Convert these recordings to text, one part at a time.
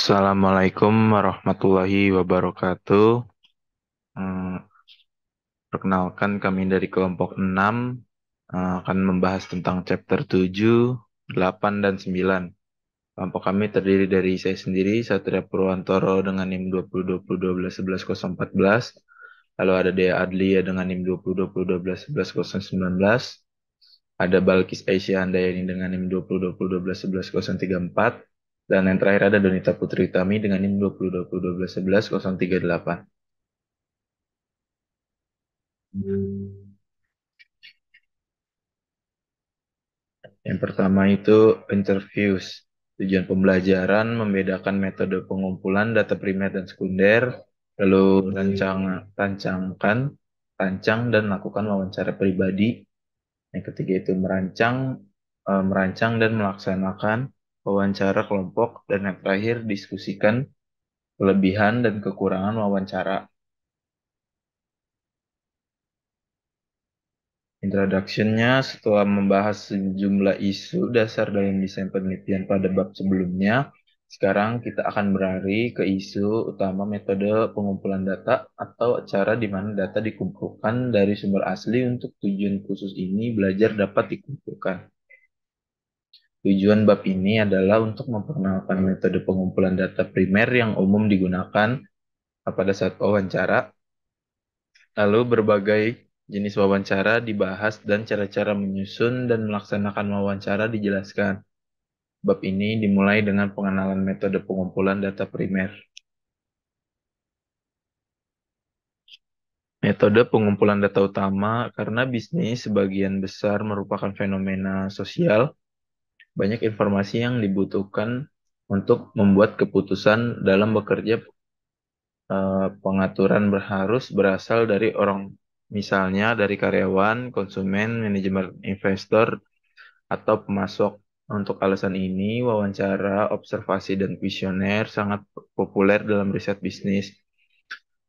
Assalamualaikum warahmatullahi wabarakatuh. Hmm, Perkenalkan kami dari kelompok 6 akan membahas tentang chapter 7, 8, dan 9. Kelompok kami terdiri dari saya sendiri, Satria Purwantoro dengan NIM 202012111014. Lalu ada Dea Adlia dengan NIM 202012111019. Ada Balkis Aisyah Handayani dengan NIM 202012111034. Dan yang terakhir ada Donita Putri Utami dengan NIM 202012111038. Yang pertama itu interviews. Tujuan pembelajaran membedakan metode pengumpulan data primer dan sekunder, lalu rancang dan lakukan wawancara pribadi. Yang ketiga itu merancang dan melaksanakan wawancara kelompok, dan yang terakhir diskusikan kelebihan dan kekurangan wawancara. Introduction-nya setelah membahas sejumlah isu dasar dalam desain penelitian pada bab sebelumnya, sekarang kita akan beralih ke isu utama metode pengumpulan data atau cara di mana data dikumpulkan dari sumber asli. Untuk tujuan khusus ini, belajar dapat dikumpulkan. Tujuan bab ini adalah untuk memperkenalkan metode pengumpulan data primer yang umum digunakan pada saat wawancara. Lalu berbagai jenis wawancara dibahas dan cara-cara menyusun dan melaksanakan wawancara dijelaskan. Bab ini dimulai dengan pengenalan metode pengumpulan data primer. Metode pengumpulan data utama, karena bisnis sebagian besar merupakan fenomena sosial, banyak informasi yang dibutuhkan untuk membuat keputusan dalam bekerja. Pengaturan harus berasal dari orang, misalnya dari karyawan, konsumen, manajemen, investor, atau pemasok. Untuk alasan ini, wawancara, observasi, dan kuesioner sangat populer dalam riset bisnis.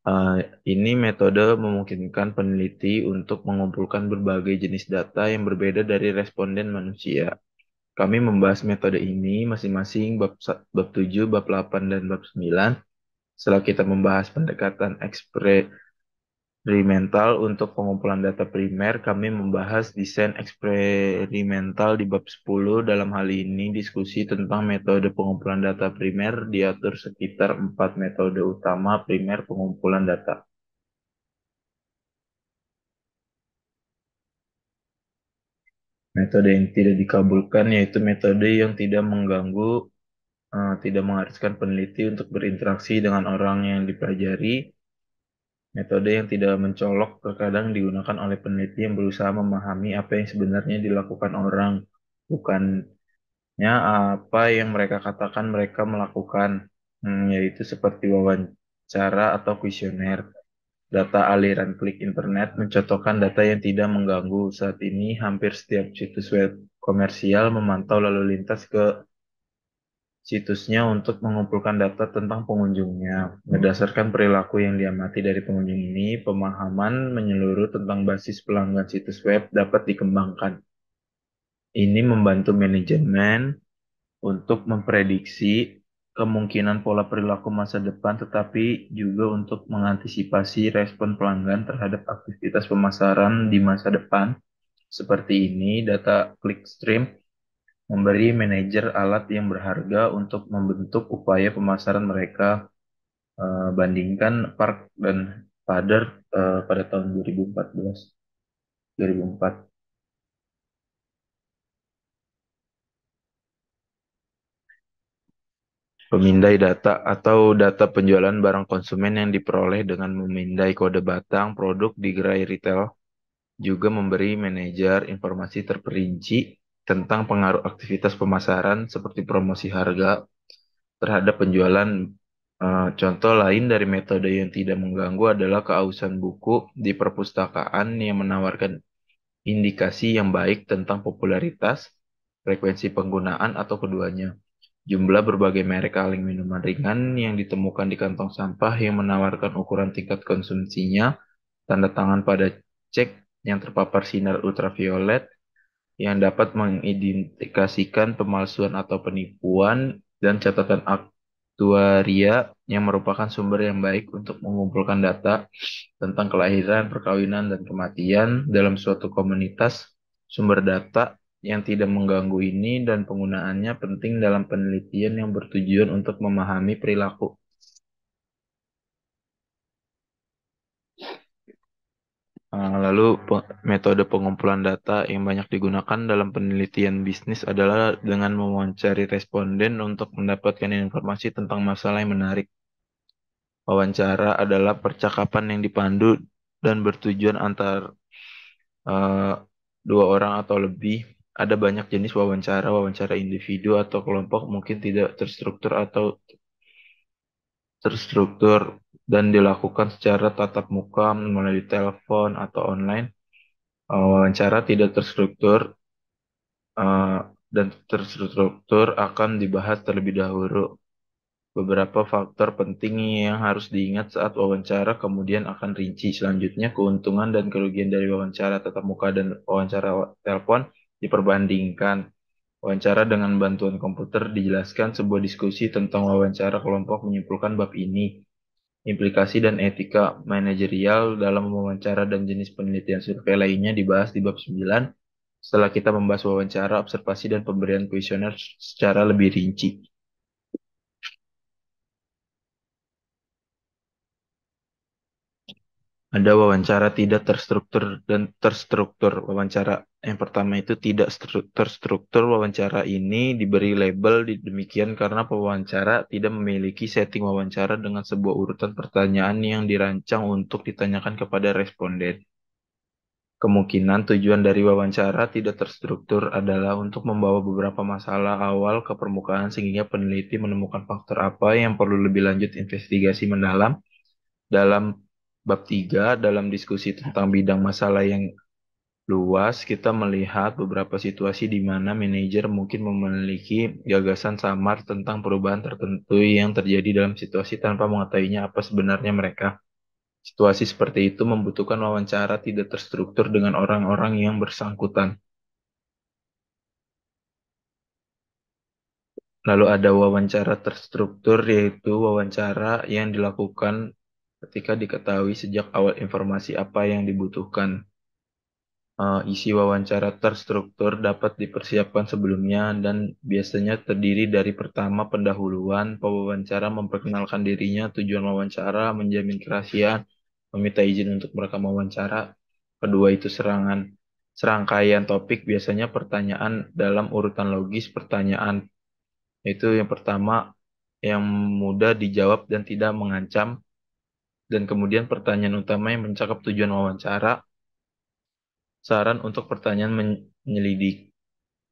Eh, ini metode memungkinkan peneliti untuk mengumpulkan berbagai jenis data yang berbeda dari responden manusia. Kami membahas metode ini masing-masing bab 7, bab 8, dan bab 9. Setelah kita membahas pendekatan eksperimental untuk pengumpulan data primer, kami membahas desain eksperimental di bab 10. Dalam hal ini, diskusi tentang metode pengumpulan data primer diatur sekitar 4 metode utama primer pengumpulan data. Metode yang tidak dikabulkan yaitu metode yang tidak mengganggu, tidak mengharuskan peneliti untuk berinteraksi dengan orang yang dipelajari. Metode yang tidak mencolok terkadang digunakan oleh peneliti yang berusaha memahami apa yang sebenarnya dilakukan orang, bukannya apa yang mereka katakan mereka melakukan, yaitu seperti wawancara atau kuesioner. Data aliran klik internet mencontohkan data yang tidak mengganggu. Saat ini, hampir setiap situs web komersial memantau lalu lintas ke situsnya untuk mengumpulkan data tentang pengunjungnya. Berdasarkan perilaku yang diamati dari pengunjung ini, pemahaman menyeluruh tentang basis pelanggan situs web dapat dikembangkan. Ini membantu manajemen untuk memprediksi kemungkinan pola perilaku masa depan, tetapi juga untuk mengantisipasi respon pelanggan terhadap aktivitas pemasaran di masa depan. Seperti ini, data clickstream memberi manajer alat yang berharga untuk membentuk upaya pemasaran mereka. Bandingkan Park dan Pader pada tahun 2014, 2004. Pemindai data atau data penjualan barang konsumen yang diperoleh dengan memindai kode batang produk di gerai retail juga memberi manajer informasi terperinci tentang pengaruh aktivitas pemasaran seperti promosi harga terhadap penjualan. Contoh lain dari metode yang tidak mengganggu adalah keausan buku di perpustakaan yang menawarkan indikasi yang baik tentang popularitas, frekuensi penggunaan, atau keduanya. Jumlah berbagai merek kaleng minuman ringan yang ditemukan di kantong sampah yang menawarkan ukuran tingkat konsumsinya, tanda tangan pada cek yang terpapar sinar ultraviolet yang dapat mengidentifikasikan pemalsuan atau penipuan, dan catatan aktuaria yang merupakan sumber yang baik untuk mengumpulkan data tentang kelahiran, perkawinan, dan kematian dalam suatu komunitas. Sumber data yang tidak mengganggu ini dan penggunaannya penting dalam penelitian yang bertujuan untuk memahami perilaku. Lalu metode pengumpulan data yang banyak digunakan dalam penelitian bisnis adalah dengan mewawancari responden untuk mendapatkan informasi tentang masalah yang menarik. Wawancara adalah percakapan yang dipandu dan bertujuan antar eh, dua orang atau lebih. Ada banyak jenis wawancara, wawancara individu atau kelompok mungkin tidak terstruktur atau terstruktur dan dilakukan secara tatap muka melalui telepon atau online. Wawancara tidak terstruktur eh, dan terstruktur akan dibahas terlebih dahulu. Beberapa faktor penting yang harus diingat saat wawancara kemudian akan rinci. Selanjutnya, keuntungan dan kerugian dari wawancara tatap muka dan wawancara telepon diperbandingkan. Wawancara dengan bantuan komputer dijelaskan. Sebuah diskusi tentang wawancara kelompok menyimpulkan bab ini. Implikasi dan etika manajerial dalam wawancara dan jenis penelitian survei lainnya dibahas di bab 9 setelah kita membahas wawancara, observasi, dan pemberian kuesioner secara lebih rinci. Ada wawancara tidak terstruktur dan terstruktur. Wawancara yang pertama itu tidak terstruktur. Wawancara ini diberi label demikian karena pewawancara tidak memiliki setting wawancara dengan sebuah urutan pertanyaan yang dirancang untuk ditanyakan kepada responden. Kemungkinan tujuan dari wawancara tidak terstruktur adalah untuk membawa beberapa masalah awal ke permukaan sehingga peneliti menemukan faktor apa yang perlu lebih lanjut investigasi mendalam. Dalam bab 3 dalam diskusi tentang bidang masalah yang luas, kita melihat beberapa situasi di mana manajer mungkin memiliki gagasan samar tentang perubahan tertentu yang terjadi dalam situasi tanpa mengetahuinya apa sebenarnya mereka. Situasi seperti itu membutuhkan wawancara tidak terstruktur dengan orang-orang yang bersangkutan. Lalu ada wawancara terstruktur, yaitu wawancara yang dilakukan ketika diketahui sejak awal informasi apa yang dibutuhkan. Isi wawancara terstruktur dapat dipersiapkan sebelumnya dan biasanya terdiri dari pertama pendahuluan, pewawancara memperkenalkan dirinya, tujuan wawancara, menjamin kerahasiaan, meminta izin untuk merekam wawancara. Kedua itu serangkaian topik, biasanya pertanyaan dalam urutan logis pertanyaan. Itu yang pertama yang mudah dijawab dan tidak mengancam, dan kemudian pertanyaan utama yang mencakup tujuan wawancara, saran untuk pertanyaan menyelidik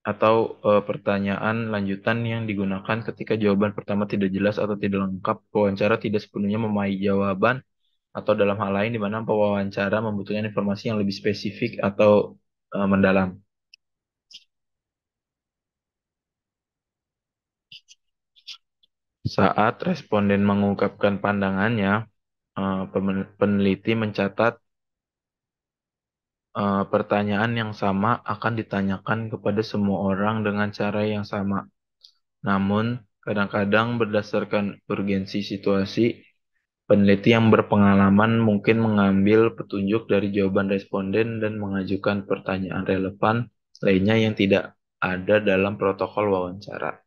atau pertanyaan lanjutan yang digunakan ketika jawaban pertama tidak jelas atau tidak lengkap. Pewawancara tidak sepenuhnya memahami jawaban atau dalam hal lain di mana pewawancara membutuhkan informasi yang lebih spesifik atau mendalam. Saat responden mengungkapkan pandangannya, peneliti mencatat pertanyaan yang sama akan ditanyakan kepada semua orang dengan cara yang sama. Namun, kadang-kadang berdasarkan urgensi situasi, peneliti yang berpengalaman mungkin mengambil petunjuk dari jawaban responden dan mengajukan pertanyaan relevan lainnya yang tidak ada dalam protokol wawancara.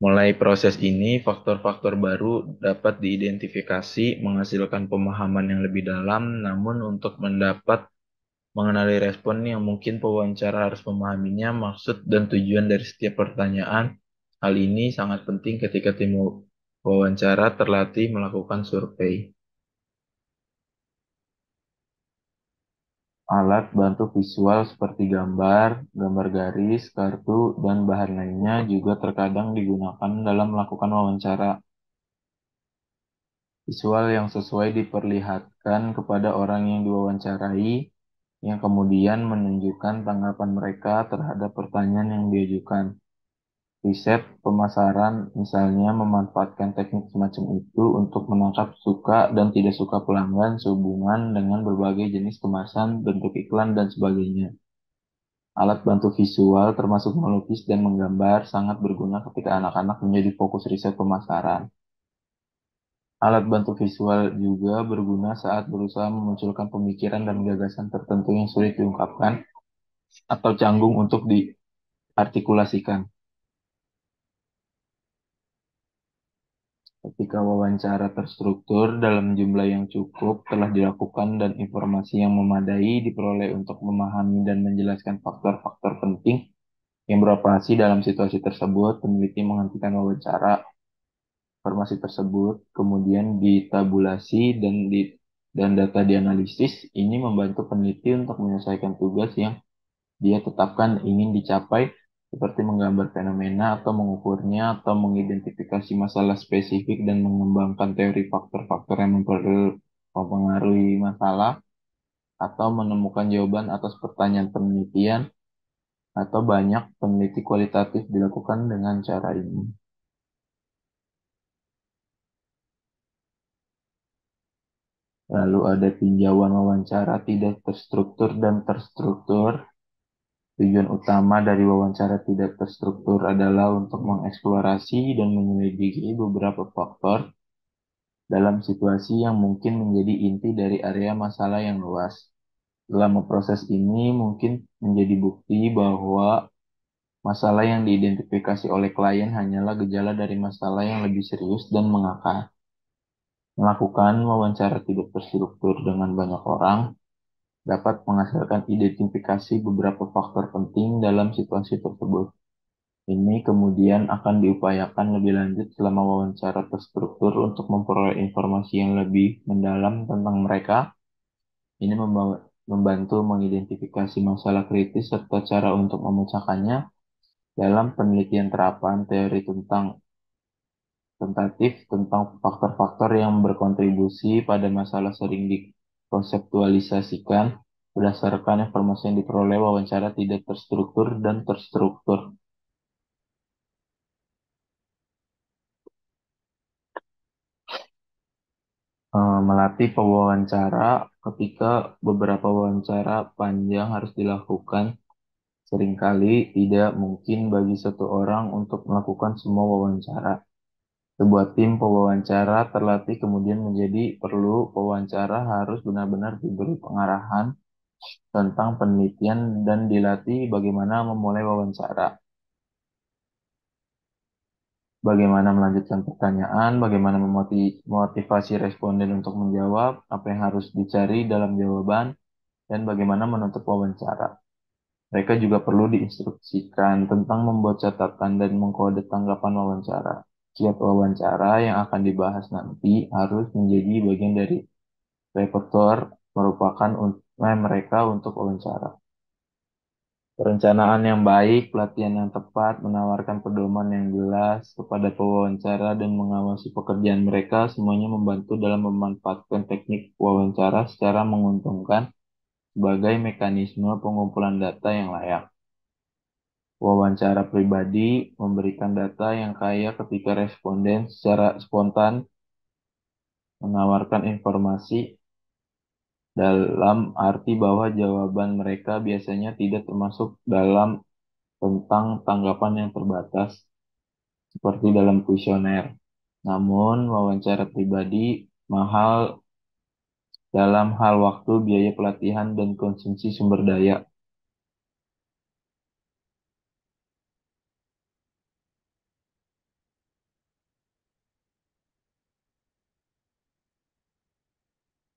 Mulai proses ini, faktor-faktor baru dapat diidentifikasi, menghasilkan pemahaman yang lebih dalam, namun untuk mengenali respon yang mungkin pewawancara harus memahaminya, maksud dan tujuan dari setiap pertanyaan. Hal ini sangat penting ketika tim wawancara terlatih melakukan survei. Alat bantu visual seperti gambar, gambar garis, kartu, dan bahan lainnya juga terkadang digunakan dalam melakukan wawancara. Visual yang sesuai diperlihatkan kepada orang yang diwawancarai, yang kemudian menunjukkan tanggapan mereka terhadap pertanyaan yang diajukan. Riset pemasaran misalnya memanfaatkan teknik semacam itu untuk menangkap suka dan tidak suka pelanggan sehubungan dengan berbagai jenis kemasan, bentuk iklan, dan sebagainya. Alat bantu visual termasuk melukis dan menggambar sangat berguna ketika anak-anak menjadi fokus riset pemasaran. Alat bantu visual juga berguna saat berusaha memunculkan pemikiran dan gagasan tertentu yang sulit diungkapkan atau canggung untuk diartikulasikan. Ketika wawancara terstruktur dalam jumlah yang cukup telah dilakukan dan informasi yang memadai diperoleh untuk memahami dan menjelaskan faktor-faktor penting yang beroperasi dalam situasi tersebut, peneliti menghentikan wawancara. Informasi tersebut kemudian ditabulasi dan data dianalisis. Ini membantu peneliti untuk menyelesaikan tugas yang dia tetapkan ingin dicapai, seperti menggambar fenomena atau mengukurnya, atau mengidentifikasi masalah spesifik dan mengembangkan teori faktor-faktor yang mempengaruhi masalah, atau menemukan jawaban atas pertanyaan penelitian, atau banyak peneliti kualitatif dilakukan dengan cara ini. Lalu ada tinjauan wawancara tidak terstruktur dan terstruktur. Tujuan utama dari wawancara tidak terstruktur adalah untuk mengeksplorasi dan menyelidiki beberapa faktor dalam situasi yang mungkin menjadi inti dari area masalah yang luas. Selama proses ini mungkin menjadi bukti bahwa masalah yang diidentifikasi oleh klien hanyalah gejala dari masalah yang lebih serius dan mengakar. Melakukan wawancara tidak terstruktur dengan banyak orang dapat menghasilkan identifikasi beberapa faktor penting dalam situasi tersebut. Ini kemudian akan diupayakan lebih lanjut selama wawancara terstruktur untuk memperoleh informasi yang lebih mendalam tentang mereka. Ini membantu mengidentifikasi masalah kritis serta cara untuk memecahkannya dalam penelitian terapan teori tentatif tentang faktor-faktor yang berkontribusi pada masalah sering dikonseptualisasikan berdasarkan informasi yang diperoleh wawancara tidak terstruktur dan terstruktur. Melatih pewawancara ketika beberapa wawancara panjang harus dilakukan. Seringkali tidak mungkin bagi satu orang untuk melakukan semua wawancara. Sebuah tim pewawancara terlatih kemudian menjadi perlu pewawancara harus benar-benar diberi pengarahan tentang penelitian dan dilatih bagaimana memulai wawancara, bagaimana melanjutkan pertanyaan, bagaimana memotivasi responden untuk menjawab, apa yang harus dicari dalam jawaban, dan bagaimana menutup wawancara. Mereka juga perlu diinstruksikan tentang membuat catatan dan mengkode tanggapan wawancara. Setiap wawancara yang akan dibahas nanti harus menjadi bagian dari repertoire merupakan mereka untuk wawancara. Perencanaan yang baik, pelatihan yang tepat, menawarkan pedoman yang jelas kepada pewawancara dan mengawasi pekerjaan mereka, semuanya membantu dalam memanfaatkan teknik wawancara secara menguntungkan sebagai mekanisme pengumpulan data yang layak. Wawancara pribadi memberikan data yang kaya ketika responden secara spontan menawarkan informasi dalam arti bahwa jawaban mereka biasanya tidak termasuk dalam tentang tanggapan yang terbatas seperti dalam kuesioner. Namun, wawancara pribadi mahal dalam hal waktu, biaya pelatihan, dan konsumsi sumber daya.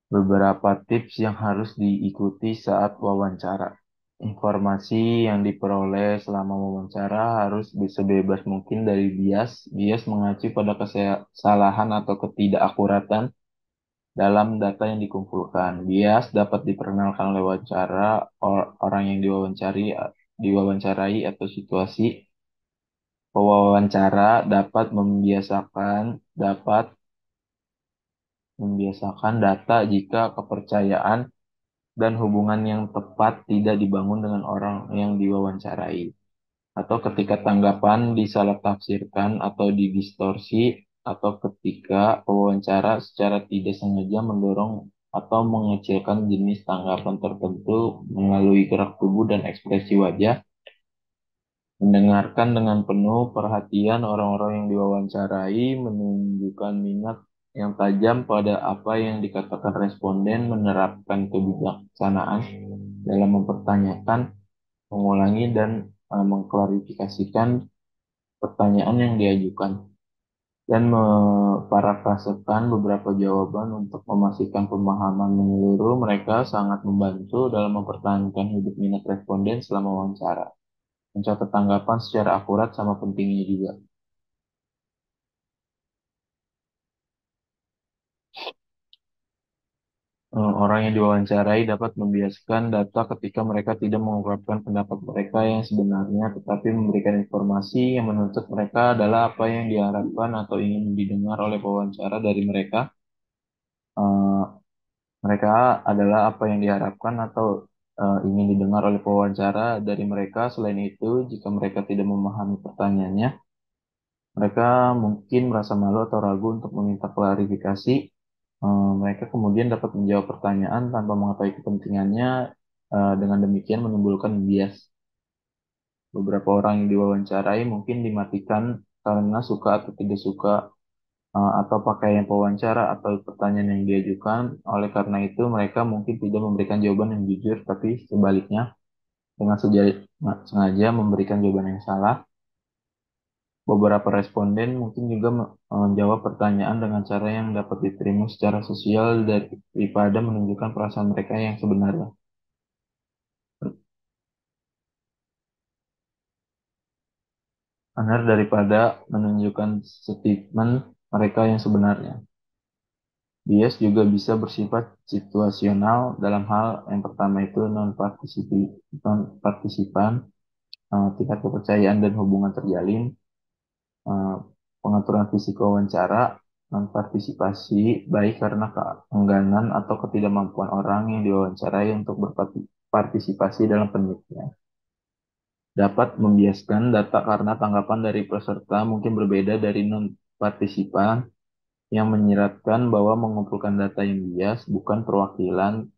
Beberapa tips yang harus diikuti saat wawancara. Informasi yang diperoleh selama wawancara harus sebebas mungkin dari bias. Bias mengacu pada kesalahan atau ketidakakuratan dalam data yang dikumpulkan. Bias dapat diperkenalkan lewat cara orang yang diwawancarai atau situasi. Pewawancara dapat membiasakan data jika kepercayaan dan hubungan yang tepat tidak dibangun dengan orang yang diwawancarai, atau ketika tanggapan disalah tafsirkan atau didistorsi, atau ketika pewawancara secara tidak sengaja mendorong atau mengecilkan jenis tanggapan tertentu melalui gerak tubuh dan ekspresi wajah, mendengarkan dengan penuh perhatian orang-orang yang diwawancarai, menunjukkan minat yang tajam pada apa yang dikatakan responden, menerapkan kebijaksanaan dalam mempertanyakan, mengulangi, dan mengklarifikasikan pertanyaan yang diajukan, dan memparafrasekan beberapa jawaban untuk memastikan pemahaman menyeluruh. Mereka sangat membantu dalam mempertahankan hidup minat responden selama wawancara. Mencatat tanggapan secara akurat sama pentingnya juga. Orang yang diwawancarai dapat membiaskan data ketika mereka tidak mengungkapkan pendapat mereka yang sebenarnya, tetapi memberikan informasi yang menuntut mereka adalah apa yang diharapkan atau ingin didengar oleh pewawancara dari mereka. Eh, Mereka adalah apa yang diharapkan atau ingin didengar oleh pewawancara dari mereka. Selain itu, jika mereka tidak memahami pertanyaannya, mereka mungkin merasa malu atau ragu untuk meminta klarifikasi. Mereka kemudian dapat menjawab pertanyaan tanpa mengetahui kepentingannya. Dengan demikian menimbulkan bias. Beberapa orang yang diwawancarai mungkin dimatikan karena suka atau tidak suka atau pakaian pewawancara atau pertanyaan yang diajukan. Oleh karena itu, mereka mungkin tidak memberikan jawaban yang jujur, tapi sebaliknya dengan sengaja memberikan jawaban yang salah. Beberapa responden mungkin juga menjawab pertanyaan dengan cara yang dapat diterima secara sosial daripada menunjukkan perasaan mereka yang sebenarnya. Benar daripada menunjukkan statement mereka yang sebenarnya. Bias juga bisa bersifat situasional dalam hal yang pertama itu non-partisipan, tingkat kepercayaan dan hubungan terjalin, eh, pengaturan fisik wawancara, non-partisipasi, baik karena keengganan atau ketidakmampuan orang yang diwawancarai untuk berpartisipasi dalam penelitian. Dapat membiaskan data karena tanggapan dari peserta mungkin berbeda dari non-partisipan yang menyiratkan bahwa mengumpulkan data yang bias bukan perwakilan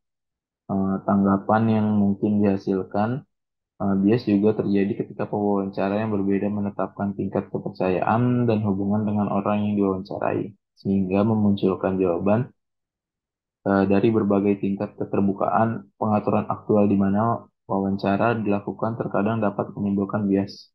tanggapan yang mungkin dihasilkan. Bias juga terjadi ketika pewawancara yang berbeda menetapkan tingkat kepercayaan dan hubungan dengan orang yang diwawancarai, sehingga memunculkan jawaban dari berbagai tingkat keterbukaan. Pengaturan aktual di mana wawancara dilakukan terkadang dapat menimbulkan bias.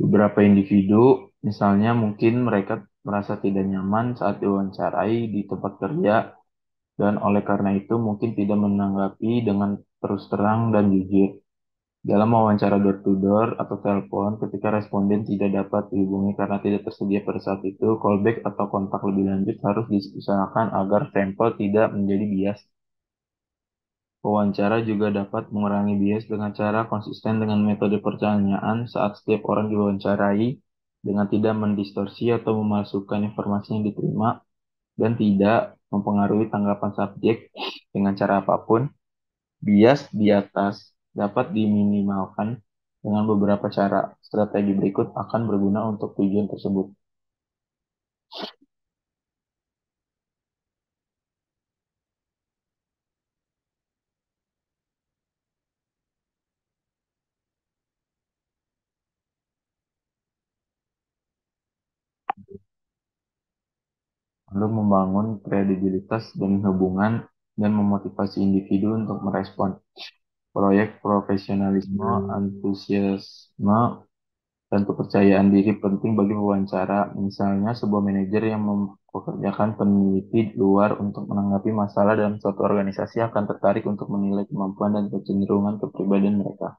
Beberapa individu, misalnya mungkin mereka merasa tidak nyaman saat diwawancarai di tempat kerja dan oleh karena itu mungkin tidak menanggapi dengan terus terang dan jujur. Dalam wawancara door-to-door atau telepon, ketika responden tidak dapat dihubungi karena tidak tersedia pada saat itu, callback atau kontak lebih lanjut harus diusahakan agar sampel tidak menjadi bias. Wawancara juga dapat mengurangi bias dengan cara konsisten dengan metode pertanyaan saat setiap orang diwawancarai, dengan tidak mendistorsi atau memalsukan informasi yang diterima, dan tidak mempengaruhi tanggapan subjek dengan cara apapun. Bias di atas dapat diminimalkan dengan beberapa cara. Strategi berikut akan berguna untuk tujuan tersebut. Lalu membangun kredibilitas dan hubungan dan memotivasi individu untuk merespon. Proyek profesionalisme, antusiasme, dan kepercayaan diri penting bagi wawancara. Misalnya, sebuah manajer yang mempekerjakan peneliti di luar untuk menanggapi masalah dalam suatu organisasi akan tertarik untuk menilai kemampuan dan kecenderungan kepribadian mereka.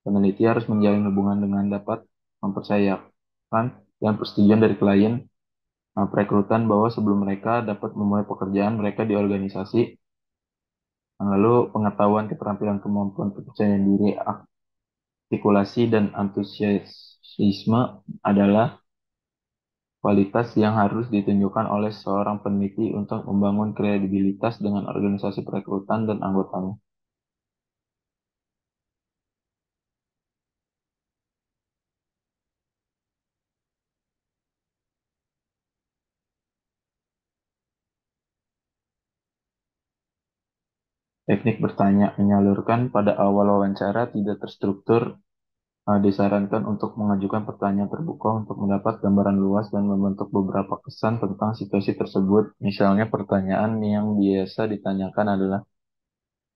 Peneliti harus menjalin hubungan dengan dapat mempercayakan dan persetujuan dari klien perekrutan bahwa sebelum mereka dapat memulai pekerjaan mereka di organisasi. Lalu pengetahuan keterampilan kemampuan kepercayaan diri, artikulasi, dan antusiasme adalah Kualitas yang harus ditunjukkan oleh seorang peneliti untuk membangun kredibilitas dengan organisasi perekrutan dan anggotanya. Teknik bertanya menyalurkan pada awal wawancara tidak terstruktur, disarankan untuk mengajukan pertanyaan terbuka untuk mendapat gambaran luas dan membentuk beberapa kesan tentang situasi tersebut. Misalnya pertanyaan yang biasa ditanyakan adalah,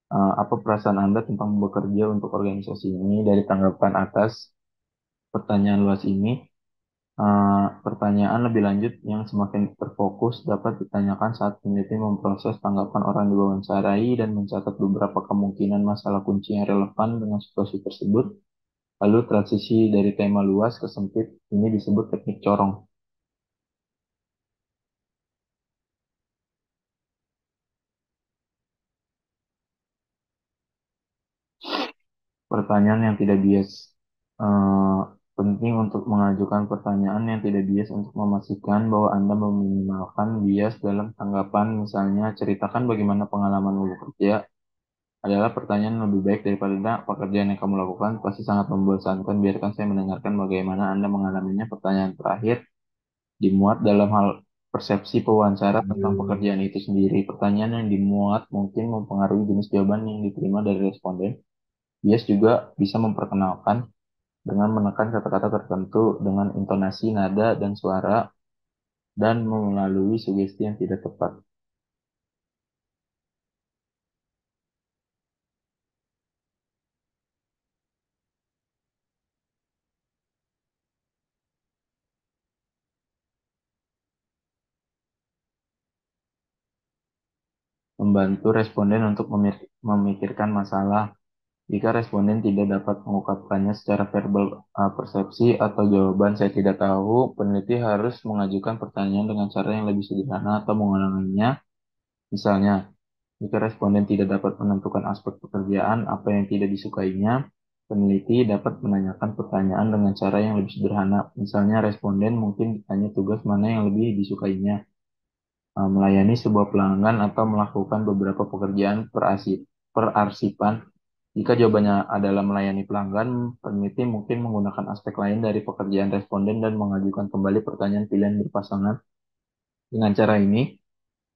apa perasaan Anda tentang bekerja untuk organisasi ini? Dari tanggapan atas pertanyaan luas ini, pertanyaan lebih lanjut yang semakin terfokus dapat ditanyakan saat peneliti memproses tanggapan orang diwawancarai dan mencatat beberapa kemungkinan masalah kunci yang relevan dengan situasi tersebut. Lalu transisi dari tema luas ke sempit ini disebut teknik corong. Pertanyaan yang tidak bias. Eh, Penting untuk mengajukan pertanyaan yang tidak bias untuk memastikan bahwa Anda meminimalkan bias dalam tanggapan. Misalnya, ceritakan bagaimana pengalamanmu bekerja adalah pertanyaan yang lebih baik daripada pekerjaan yang kamu lakukan pasti sangat membosankan. Biarkan saya mendengarkan bagaimana Anda mengalaminya. Pertanyaan terakhir dimuat dalam hal persepsi pewawancara tentang pekerjaan itu sendiri. Pertanyaan yang dimuat mungkin mempengaruhi jenis jawaban yang diterima dari responden. Bias juga bisa memperkenalkan dengan menekan kata-kata tertentu dengan intonasi, nada, dan suara, dan melalui sugesti yang tidak tepat. Membantu responden untuk memikirkan masalah. Jika responden tidak dapat mengungkapkannya secara verbal, persepsi atau jawaban saya tidak tahu, peneliti harus mengajukan pertanyaan dengan cara yang lebih sederhana atau mengulanginya. Misalnya, jika responden tidak dapat menentukan aspek pekerjaan apa yang tidak disukainya, peneliti dapat menanyakan pertanyaan dengan cara yang lebih sederhana. Misalnya, responden mungkin ditanya tugas mana yang lebih disukainya, melayani sebuah pelanggan atau melakukan beberapa pekerjaan perarsipan. Jika jawabannya adalah melayani pelanggan, peneliti mungkin menggunakan aspek lain dari pekerjaan responden dan mengajukan kembali pertanyaan pilihan berpasangan. Dengan cara ini,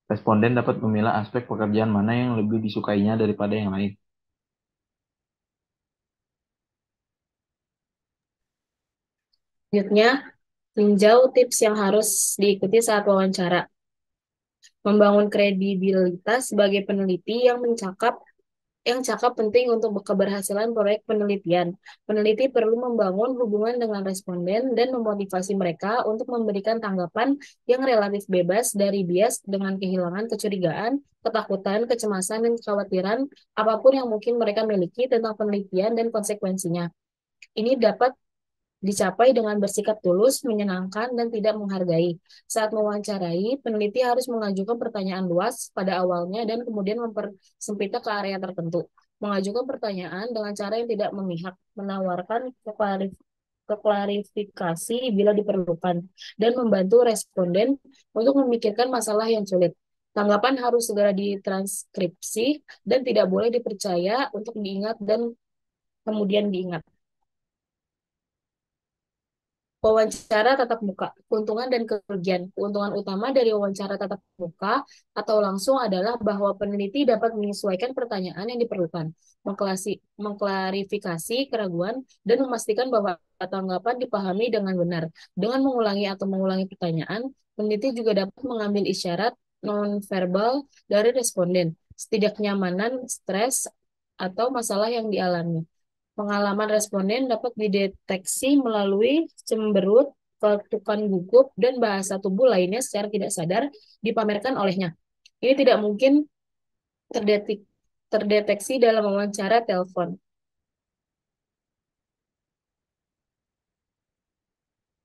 responden dapat memilah aspek pekerjaan mana yang lebih disukainya daripada yang lain. Selanjutnya, tinjau tips yang harus diikuti saat wawancara. Membangun kredibilitas sebagai peneliti yang cakap penting untuk keberhasilan proyek penelitian. Peneliti perlu membangun hubungan dengan responden dan memotivasi mereka untuk memberikan tanggapan yang relatif bebas dari bias dengan kehilangan kecurigaan, ketakutan, kecemasan, dan kekhawatiran apapun yang mungkin mereka miliki tentang penelitian dan konsekuensinya. Ini dapat dicapai dengan bersikap tulus, menyenangkan, dan tidak menghargai. Saat mewawancarai, peneliti harus mengajukan pertanyaan luas pada awalnya dan kemudian mempersempitnya ke area tertentu. Mengajukan pertanyaan dengan cara yang tidak memihak, menawarkan keklarifikasi bila diperlukan, dan membantu responden untuk memikirkan masalah yang sulit. Tanggapan harus segera ditranskripsi dan tidak boleh dipercaya untuk diingat dan kemudian diingat. Wawancara tatap muka, keuntungan dan kerugian. Keuntungan utama dari wawancara tatap muka atau langsung adalah bahwa peneliti dapat menyesuaikan pertanyaan yang diperlukan, mengklarifikasi keraguan, dan memastikan bahwa tanggapan dipahami dengan benar. Dengan mengulangi atau mengulangi pertanyaan, peneliti juga dapat mengambil isyarat nonverbal dari responden, setidaknya nyamanan, stres, atau masalah yang dialami. Pengalaman responden dapat dideteksi melalui cemberut, ketukan gugup, dan bahasa tubuh lainnya secara tidak sadar dipamerkan olehnya. Ini tidak mungkin terdeteksi dalam wawancara telepon.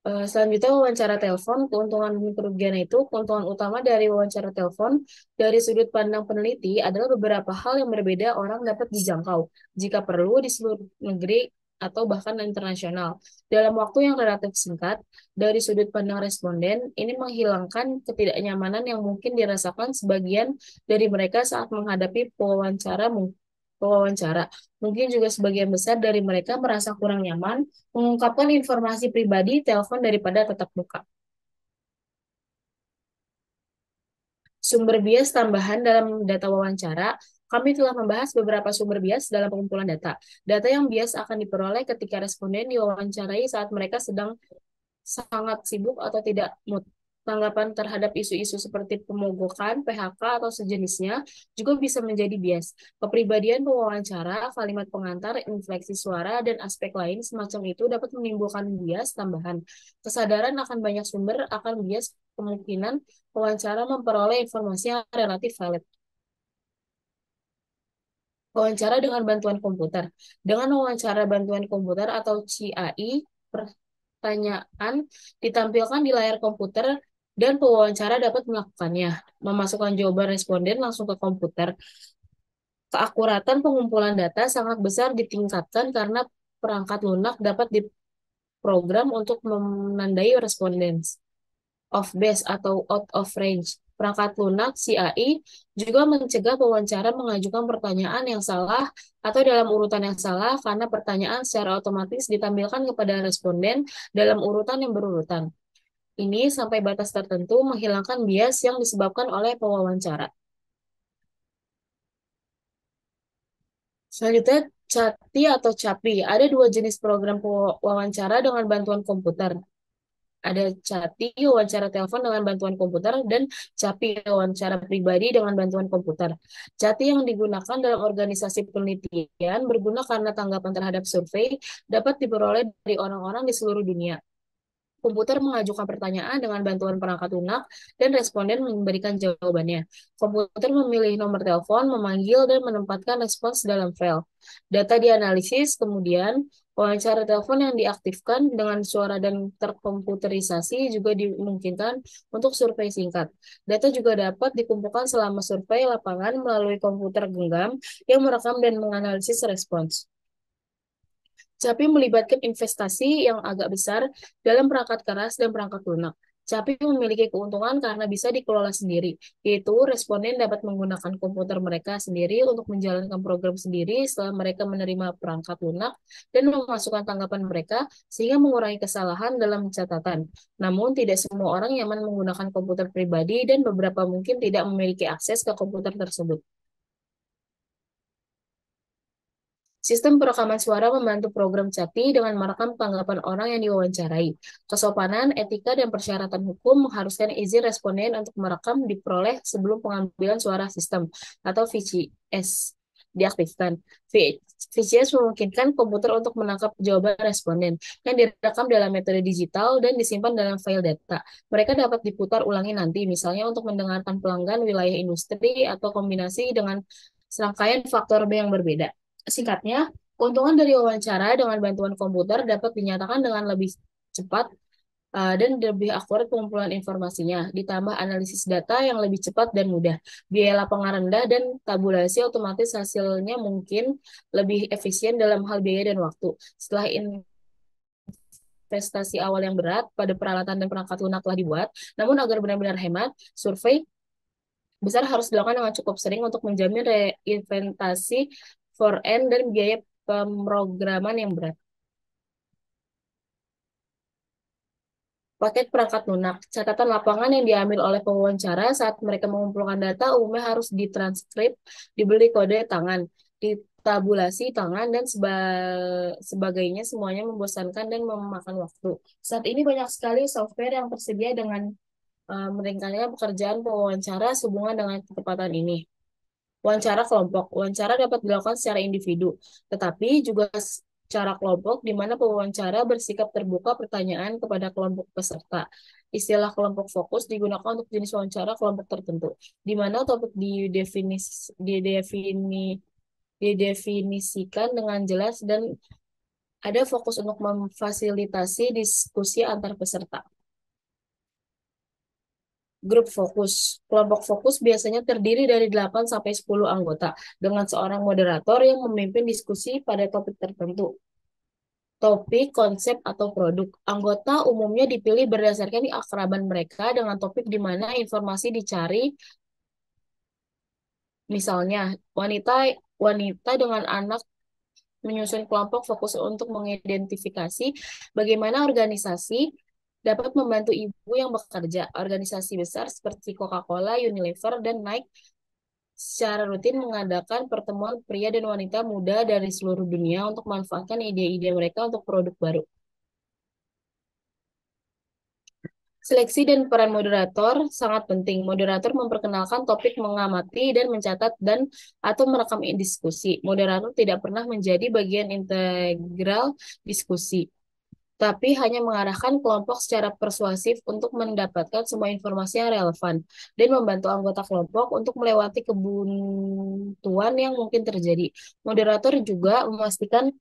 Selanjutnya wawancara telepon, keuntungan dan kerugian itu, keuntungan utama dari wawancara telepon dari sudut pandang peneliti adalah beberapa hal yang berbeda orang dapat dijangkau. Jika perlu di seluruh negeri atau bahkan internasional. Dalam waktu yang relatif singkat, dari sudut pandang responden, ini menghilangkan ketidaknyamanan yang mungkin dirasakan sebagian dari mereka saat menghadapi pewawancara. Mungkin juga sebagian besar dari mereka merasa kurang nyaman mengungkapkan informasi pribadi telepon daripada tatap muka. Sumber bias tambahan dalam data wawancara, kami telah membahas beberapa sumber bias dalam pengumpulan data. Data yang bias akan diperoleh ketika responden diwawancarai saat mereka sedang sangat sibuk atau tidak mood. Tanggapan terhadap isu-isu seperti pemogokan, PHK, atau sejenisnya juga bisa menjadi bias. Kepribadian pewawancara, kalimat pengantar, infleksi suara, dan aspek lain semacam itu dapat menimbulkan bias tambahan. Kesadaran akan banyak sumber akan bias kemungkinan pewawancara memperoleh informasi yang relatif valid. Wawancara dengan bantuan komputer. Dengan wawancara bantuan komputer atau CAI, pertanyaan ditampilkan di layar komputer dan pewawancara dapat melakukannya. Memasukkan jawaban responden langsung ke komputer. Keakuratan pengumpulan data sangat besar ditingkatkan karena perangkat lunak dapat diprogram untuk menandai responden off base atau out of range. Perangkat lunak CAI juga mencegah pewawancara mengajukan pertanyaan yang salah atau dalam urutan yang salah karena pertanyaan secara otomatis ditampilkan kepada responden dalam urutan yang berurutan. Ini sampai batas tertentu menghilangkan bias yang disebabkan oleh pewawancara. Selanjutnya, CATI atau CAPI. Ada dua jenis program wawancara dengan bantuan komputer. Ada CATI, wawancara telepon dengan bantuan komputer, dan CAPI, wawancara pribadi dengan bantuan komputer. CATI yang digunakan dalam organisasi penelitian berguna karena tanggapan terhadap survei dapat diperoleh dari orang-orang di seluruh dunia. Komputer mengajukan pertanyaan dengan bantuan perangkat lunak dan responden memberikan jawabannya. Komputer memilih nomor telepon, memanggil, dan menempatkan respons dalam file. Data dianalisis, kemudian wawancara telepon yang diaktifkan dengan suara dan terkomputerisasi juga dimungkinkan untuk survei singkat. Data juga dapat dikumpulkan selama survei lapangan melalui komputer genggam yang merekam dan menganalisis respons. Capi melibatkan investasi yang agak besar dalam perangkat keras dan perangkat lunak. Capi memiliki keuntungan karena bisa dikelola sendiri, yaitu responden dapat menggunakan komputer mereka sendiri untuk menjalankan program sendiri setelah mereka menerima perangkat lunak dan memasukkan tanggapan mereka sehingga mengurangi kesalahan dalam catatan. Namun, tidak semua orang nyaman menggunakan komputer pribadi dan beberapa mungkin tidak memiliki akses ke komputer tersebut. Sistem perekaman suara membantu program CATI dengan merekam tanggapan orang yang diwawancarai. Kesopanan, etika, dan persyaratan hukum mengharuskan izin responden untuk merekam diperoleh sebelum pengambilan suara sistem atau VCS diaktifkan. VCS memungkinkan komputer untuk menangkap jawaban responden yang direkam dalam metode digital dan disimpan dalam file data. Mereka dapat diputar ulangi nanti, misalnya untuk mendengarkan pelanggan, wilayah industri, atau kombinasi dengan serangkaian faktor B yang berbeda. Singkatnya, keuntungan dari wawancara dengan bantuan komputer dapat dinyatakan dengan lebih cepat dan lebih akurat pengumpulan informasinya, ditambah analisis data yang lebih cepat dan mudah. Biaya lapangan rendah dan tabulasi otomatis hasilnya mungkin lebih efisien dalam hal biaya dan waktu. Setelah investasi awal yang berat pada peralatan dan perangkat lunak telah dibuat, namun agar benar-benar hemat, survei besar harus dilakukan dengan cukup sering untuk menjamin reinventasi for N dan biaya pemrograman yang berat. Paket perangkat lunak. Catatan lapangan yang diambil oleh pewawancara saat mereka mengumpulkan data umumnya harus ditranskrip, diberi kode tangan, ditabulasi tangan, dan sebagainya. Semuanya membosankan dan memakan waktu. Saat ini banyak sekali software yang tersedia dengan meringkaskan pekerjaan pewawancara sehubungan dengan ketepatan ini. Wawancara kelompok. Wawancara dapat dilakukan secara individu, tetapi juga secara kelompok di mana pewawancara bersikap terbuka pertanyaan kepada kelompok peserta. Istilah kelompok fokus digunakan untuk jenis wawancara kelompok tertentu, di mana topik didefinisikan dengan jelas dan ada fokus untuk memfasilitasi diskusi antar peserta. Grup fokus. Kelompok fokus biasanya terdiri dari 8 sampai 10 anggota dengan seorang moderator yang memimpin diskusi pada topik tertentu. topik, konsep, atau produk. Anggota umumnya dipilih berdasarkan keakraban mereka dengan topik di mana informasi dicari. Misalnya, wanita wanita dengan anak menyusun kelompok fokus untuk mengidentifikasi bagaimana organisasi dapat membantu ibu yang bekerja. Organisasi besar seperti Coca-Cola, Unilever, dan Nike secara rutin mengadakan pertemuan pria dan wanita muda dari seluruh dunia untuk memanfaatkan ide-ide mereka untuk produk baru. Seleksi dan peran moderator sangat penting. Moderator memperkenalkan topik, mengamati dan mencatat dan atau merekam diskusi. Moderator tidak pernah menjadi bagian integral diskusi, tapi hanya mengarahkan kelompok secara persuasif untuk mendapatkan semua informasi yang relevan dan membantu anggota kelompok untuk melewati kebuntuan yang mungkin terjadi. Moderator juga memastikan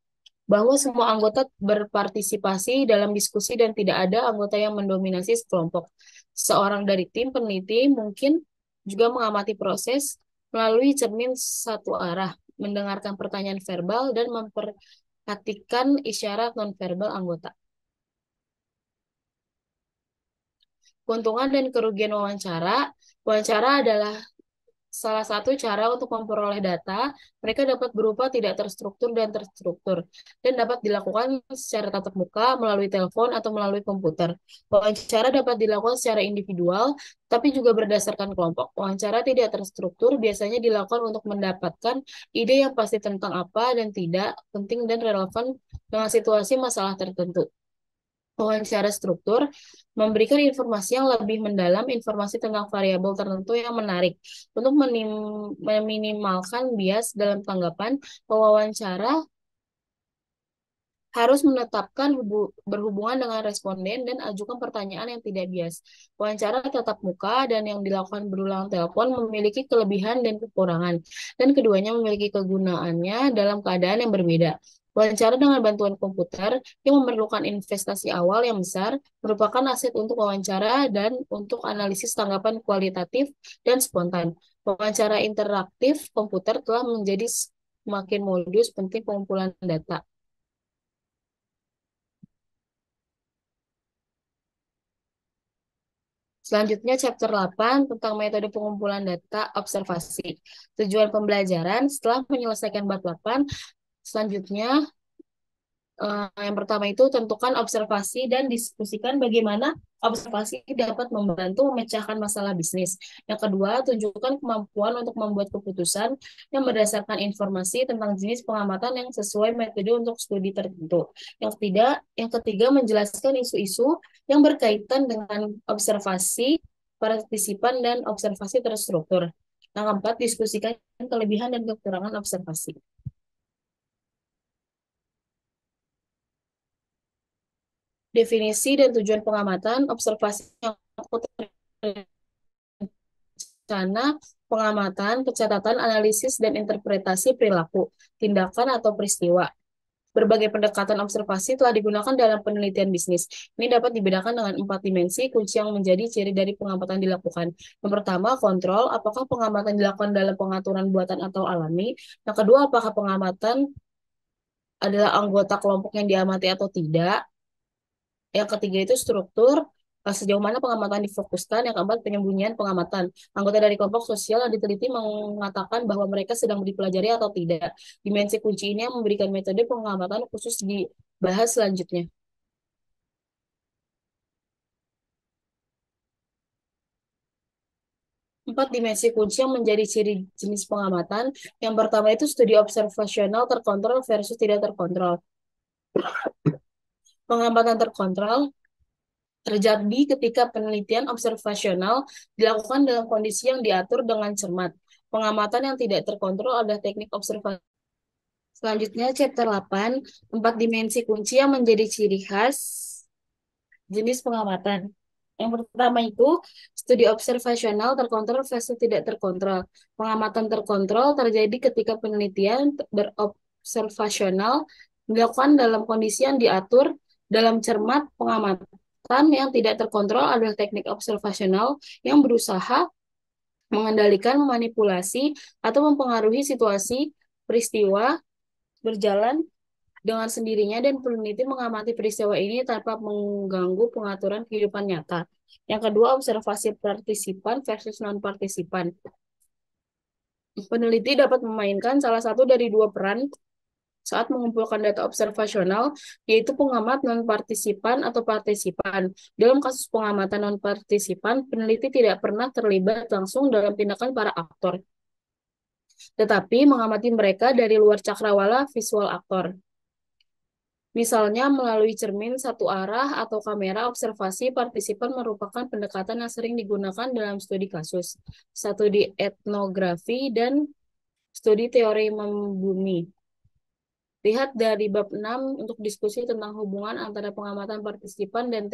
bahwa semua anggota berpartisipasi dalam diskusi dan tidak ada anggota yang mendominasi kelompok. Seorang dari tim peneliti mungkin juga mengamati proses melalui cermin satu arah, mendengarkan pertanyaan verbal, dan memperhatikan isyarat nonverbal anggota. Keuntungan dan kerugian wawancara. Wawancara adalah salah satu cara untuk memperoleh data. Mereka dapat berupa tidak terstruktur dan terstruktur, dan dapat dilakukan secara tatap muka, melalui telepon, atau melalui komputer. Wawancara dapat dilakukan secara individual, tapi juga berdasarkan kelompok. Wawancara tidak terstruktur biasanya dilakukan untuk mendapatkan ide yang pasti tentang apa dan tidak penting dan relevan dengan situasi masalah tertentu. Wawancara struktur memberikan informasi yang lebih mendalam, informasi tentang variabel tertentu yang menarik. Untuk meminimalkan bias dalam tanggapan, pewawancara harus menetapkan berhubungan dengan responden dan ajukan pertanyaan yang tidak bias. Wawancara tatap muka dan yang dilakukan berulang telepon memiliki kelebihan dan kekurangan, dan keduanya memiliki kegunaannya dalam keadaan yang berbeda. Wawancara dengan bantuan komputer yang memerlukan investasi awal yang besar merupakan aset untuk wawancara dan untuk analisis tanggapan kualitatif dan spontan. Wawancara interaktif komputer telah menjadi semakin modus penting pengumpulan data. Selanjutnya chapter 8 tentang metode pengumpulan data observasi. Tujuan pembelajaran setelah menyelesaikan bab 8, selanjutnya yang pertama itu tentukan observasi dan diskusikan bagaimana observasi dapat membantu memecahkan masalah bisnis. Yang kedua, tunjukkan kemampuan untuk membuat keputusan yang berdasarkan informasi tentang jenis pengamatan yang sesuai metode untuk studi tertentu. Yang ketiga, menjelaskan isu-isu yang berkaitan dengan observasi partisipan dan observasi terstruktur. Yang keempat, diskusikan kelebihan dan kekurangan observasi. Definisi dan tujuan pengamatan, observasi yang terencana, pengamatan, pencatatan, analisis, dan interpretasi perilaku, tindakan, atau peristiwa. Berbagai pendekatan observasi telah digunakan dalam penelitian bisnis. Ini dapat dibedakan dengan 4 dimensi kunci yang menjadi ciri dari pengamatan dilakukan. Yang pertama, kontrol. Apakah pengamatan dilakukan dalam pengaturan buatan atau alami? Yang kedua, apakah pengamatan adalah anggota kelompok yang diamati atau tidak? Yang ketiga itu struktur, sejauh mana pengamatan difokuskan. Yang keempat, penyembunyian pengamatan. Anggota dari kelompok sosial yang diteliti mengatakan bahwa mereka sedang dipelajari atau tidak. Dimensi kunci ini yang memberikan metode pengamatan khusus dibahas selanjutnya. Empat dimensi kunci yang menjadi ciri jenis pengamatan. Yang pertama itu studi observasional terkontrol versus tidak terkontrol. Pengamatan terkontrol terjadi ketika penelitian observasional dilakukan dalam kondisi yang diatur dengan cermat. Pengamatan yang tidak terkontrol adalah teknik observasi. Selanjutnya, chapter 8, 4 dimensi kunci yang menjadi ciri khas jenis pengamatan. Yang pertama itu, studi observasional terkontrol versus tidak terkontrol. Pengamatan terkontrol terjadi ketika penelitian berobservasional dilakukan dalam kondisi yang diatur dalam cermat. Pengamatan yang tidak terkontrol adalah teknik observasional yang berusaha mengendalikan, memanipulasi, atau mempengaruhi situasi peristiwa berjalan dengan sendirinya dan peneliti mengamati peristiwa ini tanpa mengganggu pengaturan kehidupan nyata. Yang kedua, observasi partisipan versus non-partisipan. Peneliti dapat memainkan salah satu dari dua peran saat mengumpulkan data observasional, yaitu pengamat non-partisipan atau partisipan. Dalam kasus pengamatan non-partisipan, peneliti tidak pernah terlibat langsung dalam tindakan para aktor, tetapi mengamati mereka dari luar cakrawala visual aktor. Misalnya melalui cermin satu arah atau kamera observasi partisipan merupakan pendekatan yang sering digunakan dalam studi kasus, studi etnografi, dan studi teori membumi. Lihat dari bab 6 untuk diskusi tentang hubungan antara pengamatan partisipan dan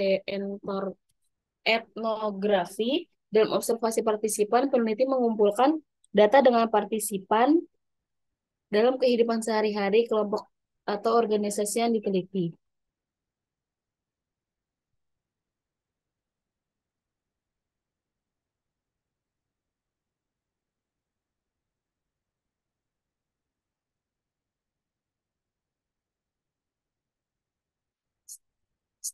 etnografi. Dalam observasi partisipan, peneliti mengumpulkan data dengan partisipan dalam kehidupan sehari-hari kelompok atau organisasi yang diteliti.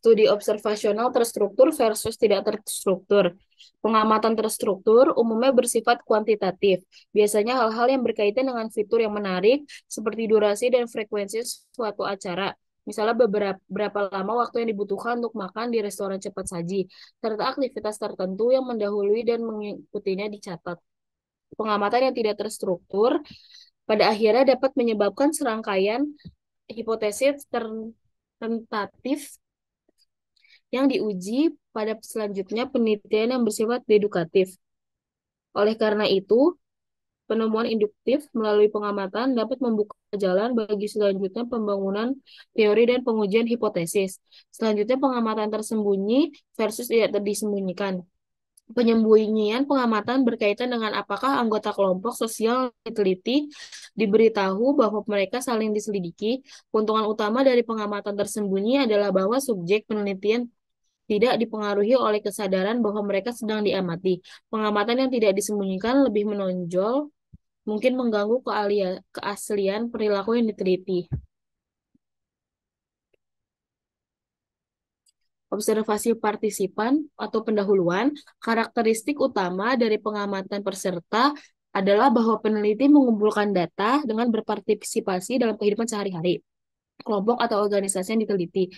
Studi observasional terstruktur versus tidak terstruktur. Pengamatan terstruktur umumnya bersifat kuantitatif. Biasanya hal-hal yang berkaitan dengan fitur yang menarik, seperti durasi dan frekuensi suatu acara. Misalnya berapa lama waktu yang dibutuhkan untuk makan di restoran cepat saji, serta aktivitas tertentu yang mendahului dan mengikutinya dicatat. Pengamatan yang tidak terstruktur pada akhirnya dapat menyebabkan serangkaian hipotesis tentatif yang diuji pada selanjutnya penelitian yang bersifat dedukatif. Oleh karena itu, penemuan induktif melalui pengamatan dapat membuka jalan bagi selanjutnya pembangunan teori dan pengujian hipotesis. Selanjutnya, pengamatan tersembunyi versus tidak disembunyikan. Penyembunyian pengamatan berkaitan dengan apakah anggota kelompok sosial diteliti diberitahu bahwa mereka saling diselidiki. Keuntungan utama dari pengamatan tersembunyi adalah bahwa subjek penelitian tidak dipengaruhi oleh kesadaran bahwa mereka sedang diamati. Pengamatan yang tidak disembunyikan lebih menonjol, mungkin mengganggu keaslian perilaku yang diteliti. Observasi partisipan atau pendahuluan, karakteristik utama dari pengamatan peserta adalah bahwa peneliti mengumpulkan data dengan berpartisipasi dalam kehidupan sehari-hari kelompok atau organisasi yang diteliti.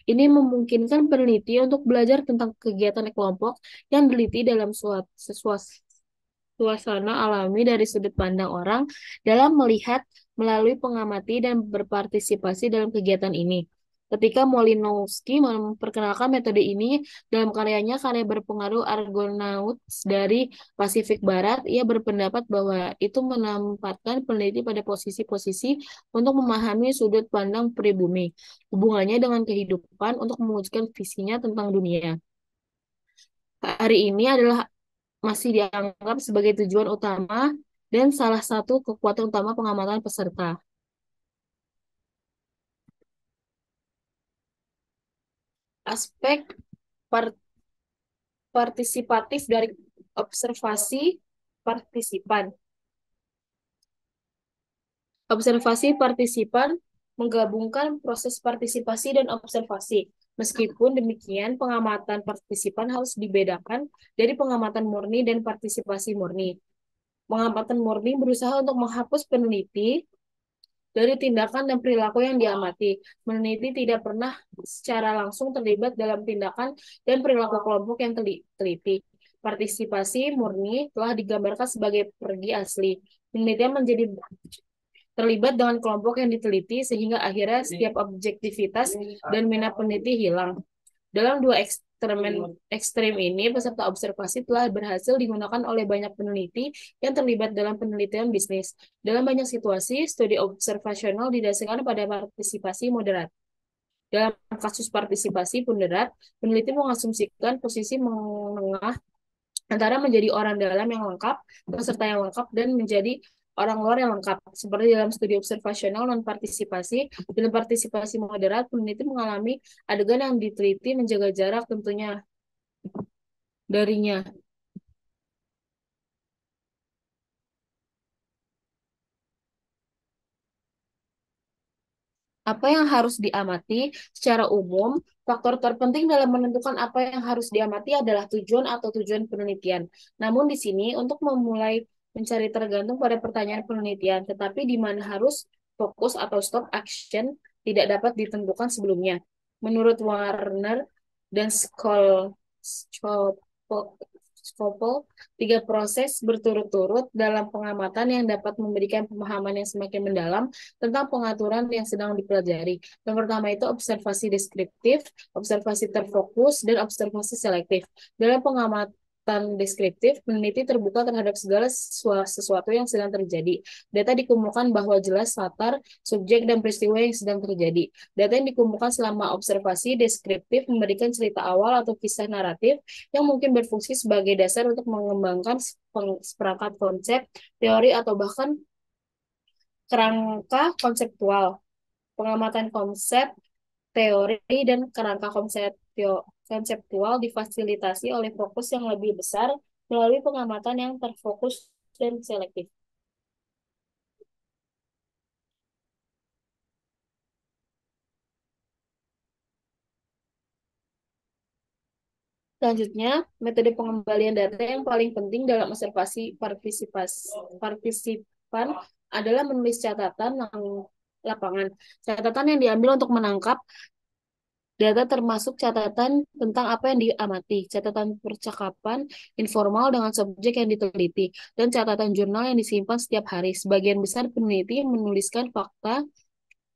Ini memungkinkan peneliti untuk belajar tentang kegiatan kelompok yang diteliti dalam suasana alami dari sudut pandang orang dalam melihat, melalui mengamati, dan berpartisipasi dalam kegiatan ini. Ketika Molinowski memperkenalkan metode ini dalam karyanya Karya Berpengaruh Argonauts dari Pasifik Barat, ia berpendapat bahwa itu menempatkan peneliti pada posisi-posisi untuk memahami sudut pandang pribumi, hubungannya dengan kehidupan untuk mewujudkan visinya tentang dunia. Hari ini adalah masih dianggap sebagai tujuan utama dan salah satu kekuatan utama pengamatan peserta. Aspek par- partisipatif dari observasi partisipan. Observasi partisipan menggabungkan proses partisipasi dan observasi. Meskipun demikian, pengamatan partisipan harus dibedakan dari pengamatan murni dan partisipasi murni. Pengamatan murni berusaha untuk menghapus peneliti dari tindakan dan perilaku yang diamati. Peneliti tidak pernah secara langsung terlibat dalam tindakan dan perilaku kelompok yang teliti. Partisipasi murni telah digambarkan sebagai pergi asli. Penelitian menjadi terlibat dengan kelompok yang diteliti sehingga akhirnya setiap objektivitas dan minat peneliti hilang. Dalam dua ekstrem ini, peserta observasi telah berhasil digunakan oleh banyak peneliti yang terlibat dalam penelitian bisnis. Dalam banyak situasi, studi observasional didasarkan pada partisipasi moderat. Dalam kasus partisipasi moderat, peneliti mengasumsikan posisi menengah antara menjadi orang dalam yang lengkap, peserta yang lengkap, dan menjadi orang luar yang lengkap. Seperti dalam studi observasional non-partisipasi, dalam partisipasi moderat, peneliti mengalami adegan yang diteliti menjaga jarak tentunya darinya. Apa yang harus diamati? Secara umum, faktor terpenting dalam menentukan apa yang harus diamati adalah tujuan atau tujuan penelitian. Namun di sini untuk memulai mencari tergantung pada pertanyaan penelitian, tetapi di mana harus fokus atau stop action tidak dapat ditentukan sebelumnya. Menurut Warner dan Scopel, tiga proses berturut-turut dalam pengamatan yang dapat memberikan pemahaman yang semakin mendalam tentang pengaturan yang sedang dipelajari. Yang pertama itu observasi deskriptif, observasi terfokus, dan observasi selektif. Dalam pengamatan deskriptif, peneliti terbuka terhadap segala sesuatu yang sedang terjadi. Data dikumpulkan bahwa jelas latar, subjek, dan peristiwa yang sedang terjadi. Data yang dikumpulkan selama observasi deskriptif memberikan cerita awal atau kisah naratif yang mungkin berfungsi sebagai dasar untuk mengembangkan seperangkat konsep, teori, atau bahkan kerangka konseptual. Pengamatan konsep, teori, dan kerangka konseptual difasilitasi oleh fokus yang lebih besar melalui pengamatan yang terfokus dan selektif. Selanjutnya, metode pengembalian data yang paling penting dalam observasi partisipan adalah menulis catatan lapangan. Catatan yang diambil untuk menangkap data termasuk catatan tentang apa yang diamati, catatan percakapan informal dengan subjek yang diteliti, dan catatan jurnal yang disimpan setiap hari. Sebagian besar peneliti menuliskan fakta,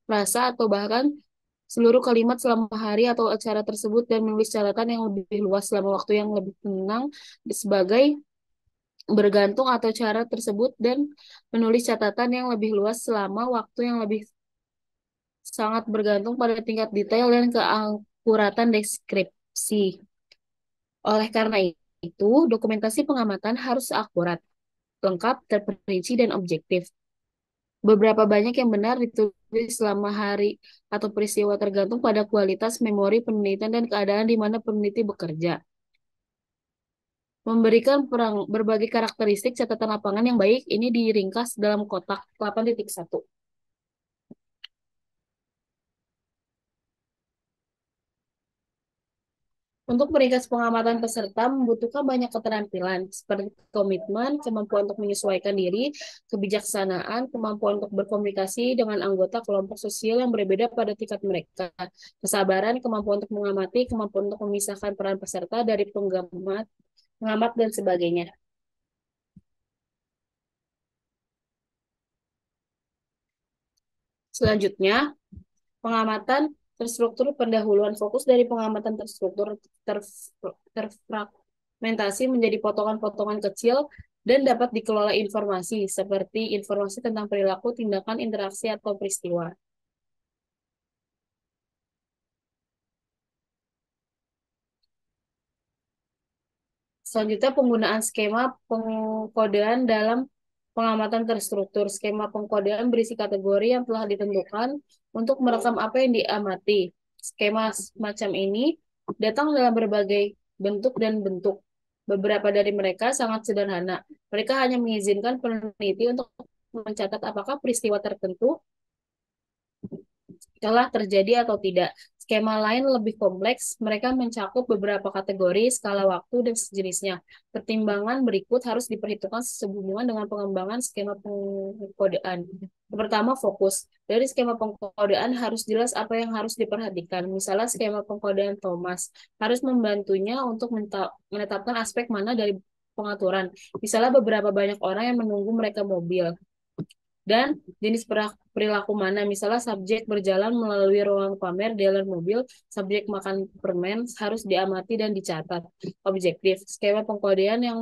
rasa, atau bahkan seluruh kalimat selama hari atau acara tersebut dan menulis catatan yang lebih luas selama waktu yang lebih tenang sebagai bergantung atau cara tersebut dan menulis catatan yang lebih luas selama waktu yang lebih sangat bergantung pada tingkat detail dan keakuratan deskripsi. Oleh karena itu, dokumentasi pengamatan harus akurat, lengkap, terperinci, dan objektif. Beberapa banyak yang benar ditulis selama hari atau peristiwa tergantung pada kualitas memori penelitian dan keadaan di mana peneliti bekerja. Memberikan berbagai karakteristik catatan lapangan yang baik ini diringkas dalam kotak 8.1. Untuk meringkas pengamatan peserta membutuhkan banyak keterampilan, seperti komitmen, kemampuan untuk menyesuaikan diri, kebijaksanaan, kemampuan untuk berkomunikasi dengan anggota kelompok sosial yang berbeda pada tingkat mereka, kesabaran, kemampuan untuk mengamati, kemampuan untuk memisahkan peran peserta dari pengamat, dan sebagainya. Selanjutnya, pengamatan terstruktur pendahuluan fokus dari pengamatan terstruktur terfragmentasi menjadi potongan-potongan kecil dan dapat dikelola informasi seperti informasi tentang perilaku, tindakan, interaksi, atau peristiwa. Selanjutnya, penggunaan skema pengkodean dalam pengamatan terstruktur. Skema pengkodean berisi kategori yang telah ditentukan untuk merekam apa yang diamati. Skema semacam ini datang dalam berbagai bentuk dan bentuk. Beberapa dari mereka sangat sederhana. Mereka hanya mengizinkan peneliti untuk mencatat apakah peristiwa tertentu telah terjadi atau tidak. Skema lain lebih kompleks, mereka mencakup beberapa kategori, skala waktu, dan sejenisnya. Pertimbangan berikut harus diperhitungkan sehubungan dengan pengembangan skema pengkodean. Yang pertama, fokus. Dari skema pengkodean harus jelas apa yang harus diperhatikan. Misalnya skema pengkodean Thomas harus membantunya untuk menetapkan aspek mana dari pengaturan. Misalnya beberapa banyak orang yang menunggu mereka mobil dan jenis perilaku mana. Misalnya subjek berjalan melalui ruang pamer di dalam mobil, subjek makan permen harus diamati dan dicatat. Objektif, skema pengkodean yang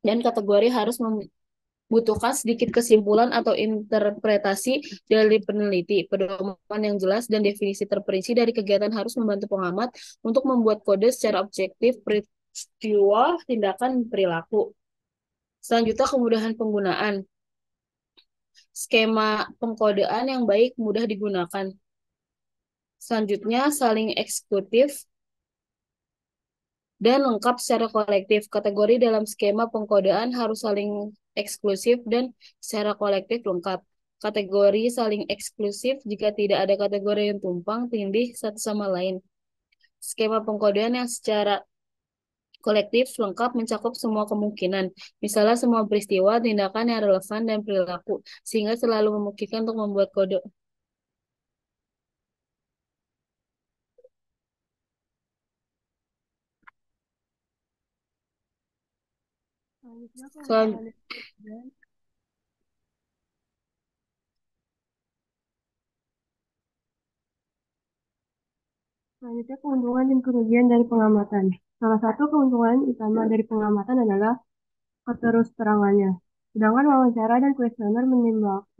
dan kategori harus membutuhkan sedikit kesimpulan atau interpretasi dari peneliti. Pedoman yang jelas dan definisi terperinci dari kegiatan harus membantu pengamat untuk membuat kode secara objektif peristiwa, tindakan, perilaku. Selanjutnya, kemudahan penggunaan. Skema pengkodean yang baik mudah digunakan. Selanjutnya, saling eksekutif dan lengkap secara kolektif. Kategori dalam skema pengkodean harus saling eksklusif dan secara kolektif lengkap. kategori saling eksklusif jika tidak ada kategori yang tumpang tindih satu sama lain. Skema pengkodean yang secara kolektif lengkap mencakup semua kemungkinan, misalnya semua peristiwa, tindakan yang relevan, dan perilaku, sehingga selalu memungkinkan untuk membuat kode. Selanjutnya Selan- keuntungan dan kerugian. Selanjutnya keuntungan dan kerugian dari pengamatan. Salah satu keuntungan utama dari pengamatan adalah keterus-terangannya. Sedangkan wawancara dan kuesioner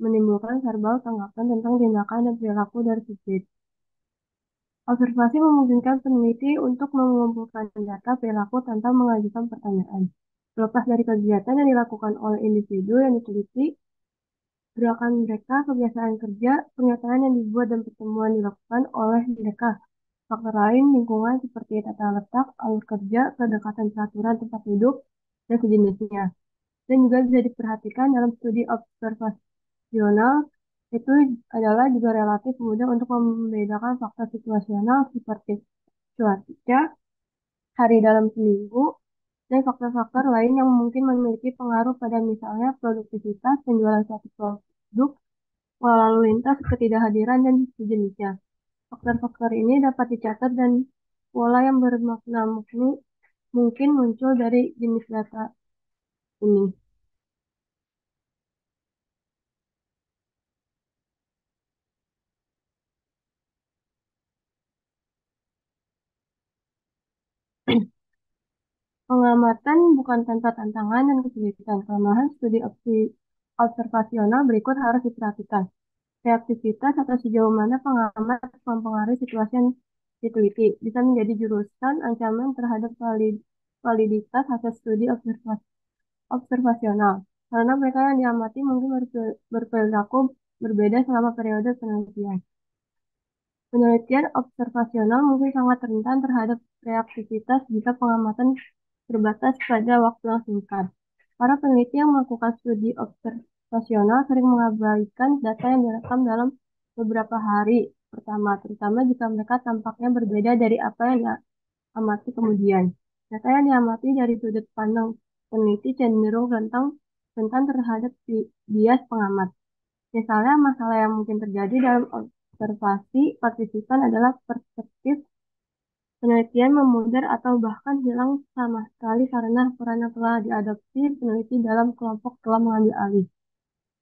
menimbulkan verbal tanggapan tentang tindakan dan perilaku dari subjek. Observasi memungkinkan peneliti untuk mengumpulkan data perilaku tanpa mengajukan pertanyaan. Terlepas dari kegiatan yang dilakukan oleh individu yang diteliti, gerakan mereka, kebiasaan kerja, pernyataan yang dibuat dan pertemuan dilakukan oleh mereka. Faktor lain lingkungan seperti tata letak, alur kerja, kedekatan peraturan tempat duduk, dan sejenisnya. Dan juga bisa diperhatikan dalam studi observasional, itu adalah juga relatif mudah untuk membedakan faktor situasional seperti cuaca, hari dalam seminggu, dan faktor-faktor lain yang mungkin memiliki pengaruh pada misalnya produktivitas, penjualan suatu produk, lalu lintas, ketidakhadiran, dan sejenisnya. Faktor-faktor ini dapat dicatat dan pola yang bermakna mungkin muncul dari jenis data ini. Pengamatan bukan tanpa tantangan dan kesulitan. Kelemahan studi observasional berikut harus diperhatikan. Reaktivitas atau sejauh mana pengamat mempengaruhi situasi yang diteliti bisa menjadi jurusan ancaman terhadap validitas hasil studi observasional. Karena mereka yang diamati mungkin berperilaku berbeda selama periode penelitian. Penelitian observasional mungkin sangat rentan terhadap reaktivitas jika pengamatan terbatas pada waktu yang singkat. Para peneliti yang melakukan studi observasional sering mengabaikan data yang direkam dalam beberapa hari pertama, terutama jika mereka tampaknya berbeda dari apa yang diamati kemudian. Data yang diamati dari sudut pandang peneliti cenderung rentan terhadap bias pengamat. Misalnya, masalah yang mungkin terjadi dalam observasi partisipan adalah perspektif penelitian memudar atau bahkan hilang sama sekali karena peran yang telah diadopsi peneliti dalam kelompok telah mengambil alih.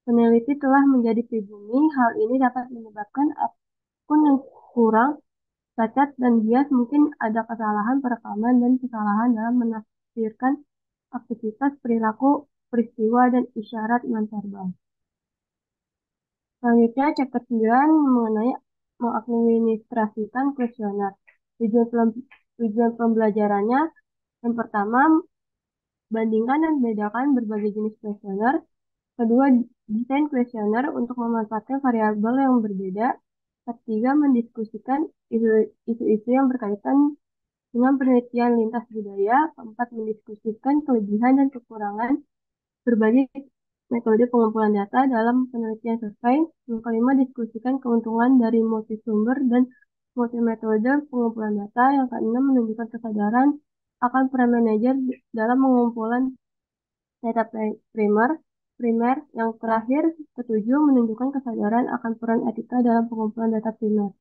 Peneliti telah menjadi pribumi, hal ini dapat menyebabkan akun yang kurang, cacat, dan bias mungkin ada kesalahan perekaman dan kesalahan dalam menafsirkan aktivitas, perilaku, peristiwa, dan isyarat nonverbal. Selanjutnya, chapter 9 mengenai mengadministrasikan kuesioner. Tujuan pembelajarannya yang pertama, bandingkan dan bedakan berbagai jenis kuesioner. Kedua, desain kuesioner untuk memanfaatkan variabel yang berbeda. Ketiga, mendiskusikan isu-isu yang berkaitan dengan penelitian lintas budaya. Keempat, mendiskusikan kelebihan dan kekurangan berbagai metode pengumpulan data dalam penelitian survei. Yang kelima, diskusikan keuntungan dari multisumber dan multimetode pengumpulan data. Yang keenam, menunjukkan kesadaran akan peran manajer dalam pengumpulan data primer. Primer. Yang terakhir, ketujuh, menunjukkan kesadaran akan peran etika dalam pengumpulan data primer.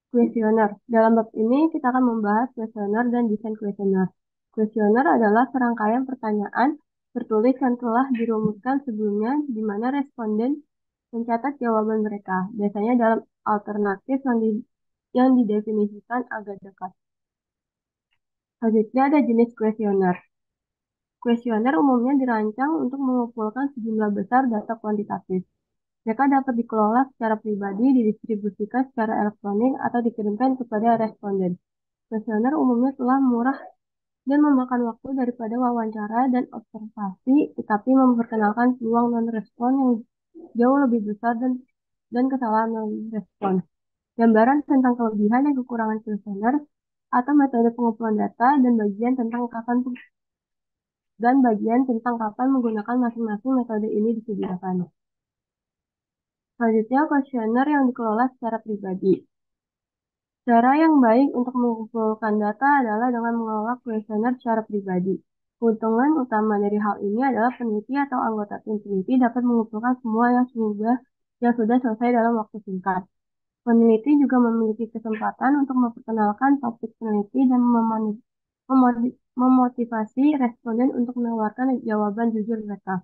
Kuesioner. Dalam bab ini, kita akan membahas kuesioner dan desain kuesioner. Kuesioner adalah serangkaian pertanyaan tertulis yang telah dirumuskan sebelumnya di mana responden mencatat jawaban mereka, biasanya dalam alternatif yang didefinisikan agak dekat. Selanjutnya ada jenis kuesioner. Kuesioner umumnya dirancang untuk mengumpulkan sejumlah besar data kuantitatif. Mereka dapat dikelola secara pribadi, didistribusikan secara elektronik, atau dikirimkan kepada responden. Kuesioner umumnya telah murah dan memakan waktu daripada wawancara dan observasi, tetapi memperkenalkan peluang non-respon yang jauh lebih besar dan kesalahan non-respon. Gambaran tentang kelebihan dan kekurangan kuesioner atau metode pengumpulan data dan bagian tentang kapan menggunakan masing-masing metode ini disediakan. Selanjutnya, kuesioner yang dikelola secara pribadi. Cara yang baik untuk mengumpulkan data adalah dengan mengelola kuesioner secara pribadi. Keuntungan utama dari hal ini adalah peneliti atau anggota tim peneliti dapat mengumpulkan semua yang sudah selesai dalam waktu singkat. Peneliti juga memiliki kesempatan untuk memperkenalkan topik peneliti dan memotivasi responden untuk menawarkan jawaban jujur mereka.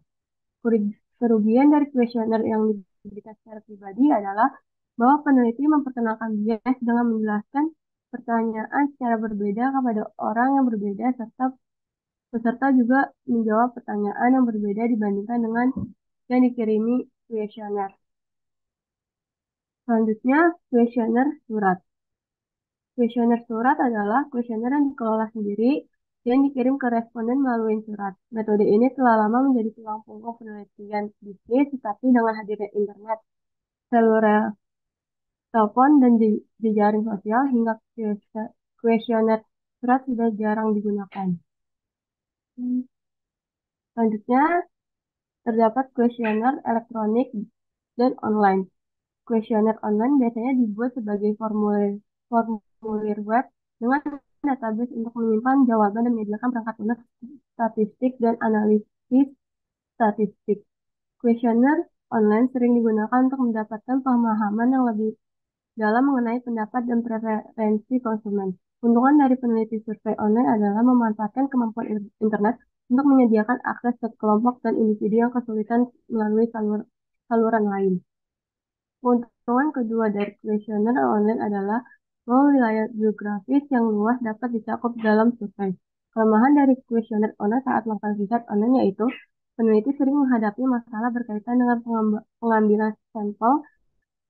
Kerugian dari kuesioner yang diberikan secara pribadi adalah bahwa peneliti memperkenalkan bias dengan menjelaskan pertanyaan secara berbeda kepada orang yang berbeda serta peserta juga menjawab pertanyaan yang berbeda dibandingkan dengan yang dikirimi kuesioner. Selanjutnya, kuesioner surat. Kuesioner surat adalah kuesioner yang dikelola sendiri dan dikirim ke responden melalui surat. Metode ini telah lama menjadi tulang punggung penelitian bisnis, tetapi dengan hadirnya internet, seluler, telepon, dan jejaring sosial hingga kuesioner surat sudah jarang digunakan. Selanjutnya, terdapat kuesioner elektronik dan online. Kuesioner online biasanya dibuat sebagai formulir web dengan database untuk menyimpan jawaban dan menyediakan perangkat lunak statistik dan analisis statistik. Kuesioner online sering digunakan untuk mendapatkan pemahaman yang lebih dalam mengenai pendapat dan preferensi konsumen. Keuntungan dari peneliti survei online adalah memanfaatkan kemampuan internet untuk menyediakan akses ke kelompok dan individu yang kesulitan melalui saluran lain. Keuntungan kedua dari kuesioner online adalah bahwa wilayah geografis yang luas dapat dicakup dalam survei. Kelemahan dari kuesioner online saat melakukan riset online yaitu peneliti sering menghadapi masalah berkaitan dengan pengambilan sampel,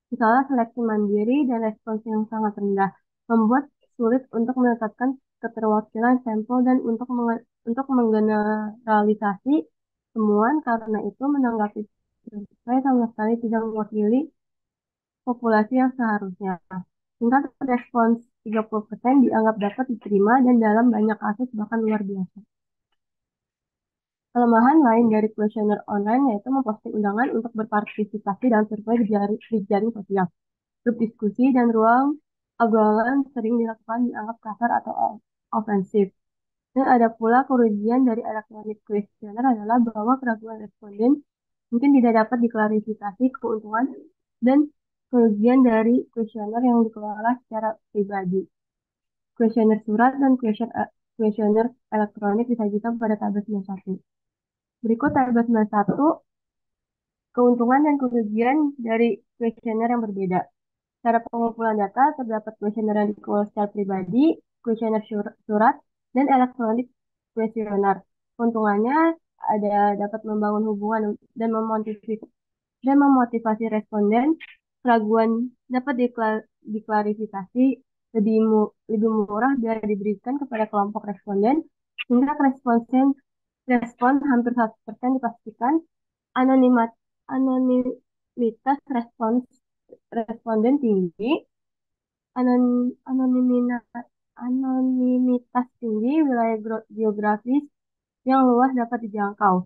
misalnya seleksi mandiri dan respons yang sangat rendah, membuat sulit untuk menetapkan keterwakilan sampel dan untuk menggeneralisasi temuan. Karena itu menanggapi survei sama sekali tidak mewakili populasi yang seharusnya. Tingkat respons 30% dianggap dapat diterima dan dalam banyak kasus bahkan luar biasa. Kelemahan lain dari kuesioner online yaitu memposting undangan untuk berpartisipasi dalam survei di jaring sosial. Grup diskusi dan ruang obrolan sering dianggap kasar atau ofensif. Dan ada pula kerugian dari elektronik kuesioner adalah bahwa keraguan responden mungkin tidak dapat diklarifikasi. Keuntungan dan kerugian dari kuesioner yang dikelola secara pribadi. Kuesioner surat dan kuesioner elektronik disajikan pada tabel 91. Berikut tabel 91, keuntungan dan kerugian dari kuesioner yang berbeda. Cara pengumpulan data terdapat kuesioner yang dikelola secara pribadi, kuesioner surat, dan elektronik kuesioner. Keuntungannya ada dapat membangun hubungan dan memotivasi responden. Keraguan dapat diklarifikasi lebih murah biar diberikan kepada kelompok responden. Tingkat respon hampir 100% dipastikan. Anonimitas responden tinggi. Anonimitas tinggi, wilayah geografis yang luas dapat dijangkau.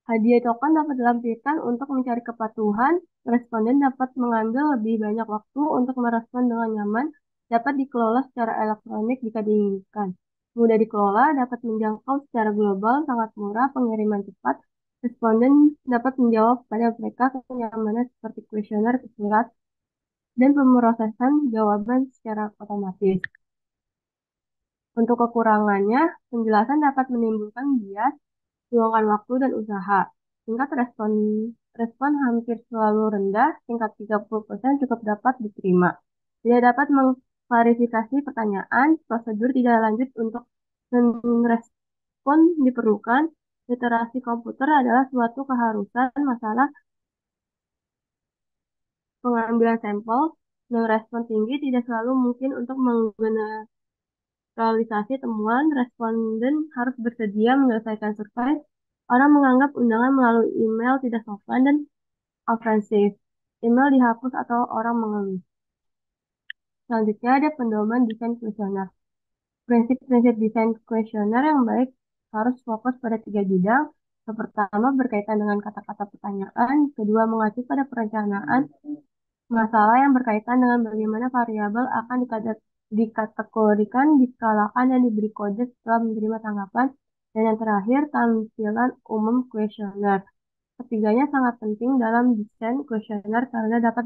Hadiah token dapat dilampirkan untuk mencari kepatuhan. Responden dapat mengambil lebih banyak waktu untuk merespon dengan nyaman. Dapat dikelola secara elektronik jika diinginkan. Mudah dikelola, dapat menjangkau secara global, sangat murah, pengiriman cepat. Responden dapat menjawab pada mereka kenyamanan seperti kuesioner, surat, dan pemrosesan jawaban secara otomatis. Untuk kekurangannya, penjelasan dapat menimbulkan bias, luangkan waktu dan usaha. Tingkat respon hampir selalu rendah, tingkat 30% cukup dapat diterima. Tidak dapat mengklarifikasi pertanyaan, prosedur tidak lanjut untuk merespon diperlukan. Literasi komputer adalah suatu keharusan. Masalah pengambilan sampel dengan respon tinggi tidak selalu mungkin untuk realisasi temuan. Responden harus bersedia menyelesaikan survei. Orang menganggap undangan melalui email tidak sopan dan ofensif. Email dihapus atau orang mengeluh. Selanjutnya ada pedoman desain kuesioner. Prinsip-prinsip desain kuesioner yang baik harus fokus pada 3 bidang. Yang pertama berkaitan dengan kata-kata pertanyaan, kedua mengacu pada perencanaan masalah yang berkaitan dengan bagaimana variabel akan dikategorikan, diskalakan, dan diberi kode setelah menerima tanggapan, dan yang terakhir tampilan umum kuesioner. Ketiganya sangat penting dalam desain kuesioner karena dapat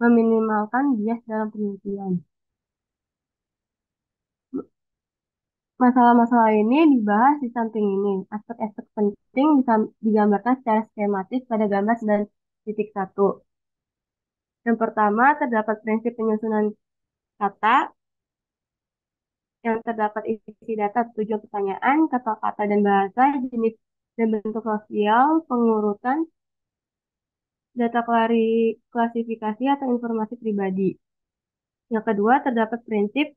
meminimalkan bias dalam penelitian. Masalah-masalah ini dibahas di samping ini. Aspek-aspek penting bisa digambarkan secara skematis pada gambar 9.1. Yang pertama, terdapat prinsip penyusunan kata yang terdapat isi data, tujuan pertanyaan, kata-kata dan bahasa, jenis dan bentuk sosial, pengurutan, data klasifikasi atau informasi pribadi. Yang kedua, terdapat prinsip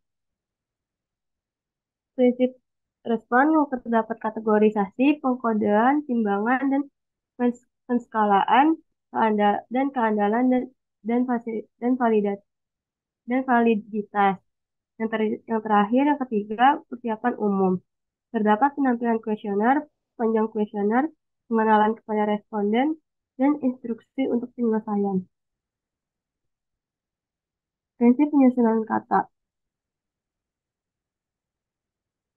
prinsip respon yang terdapat kategorisasi, pengkodean, timbangan, dan penskalaan, dan keandalan dan validitas. Yang terakhir, yang ketiga, persiapan umum. Terdapat penampilan kuesioner, panjang kuesioner, pengenalan kepada responden, dan instruksi untuk penyelesaian. Prinsip penyusunan kata.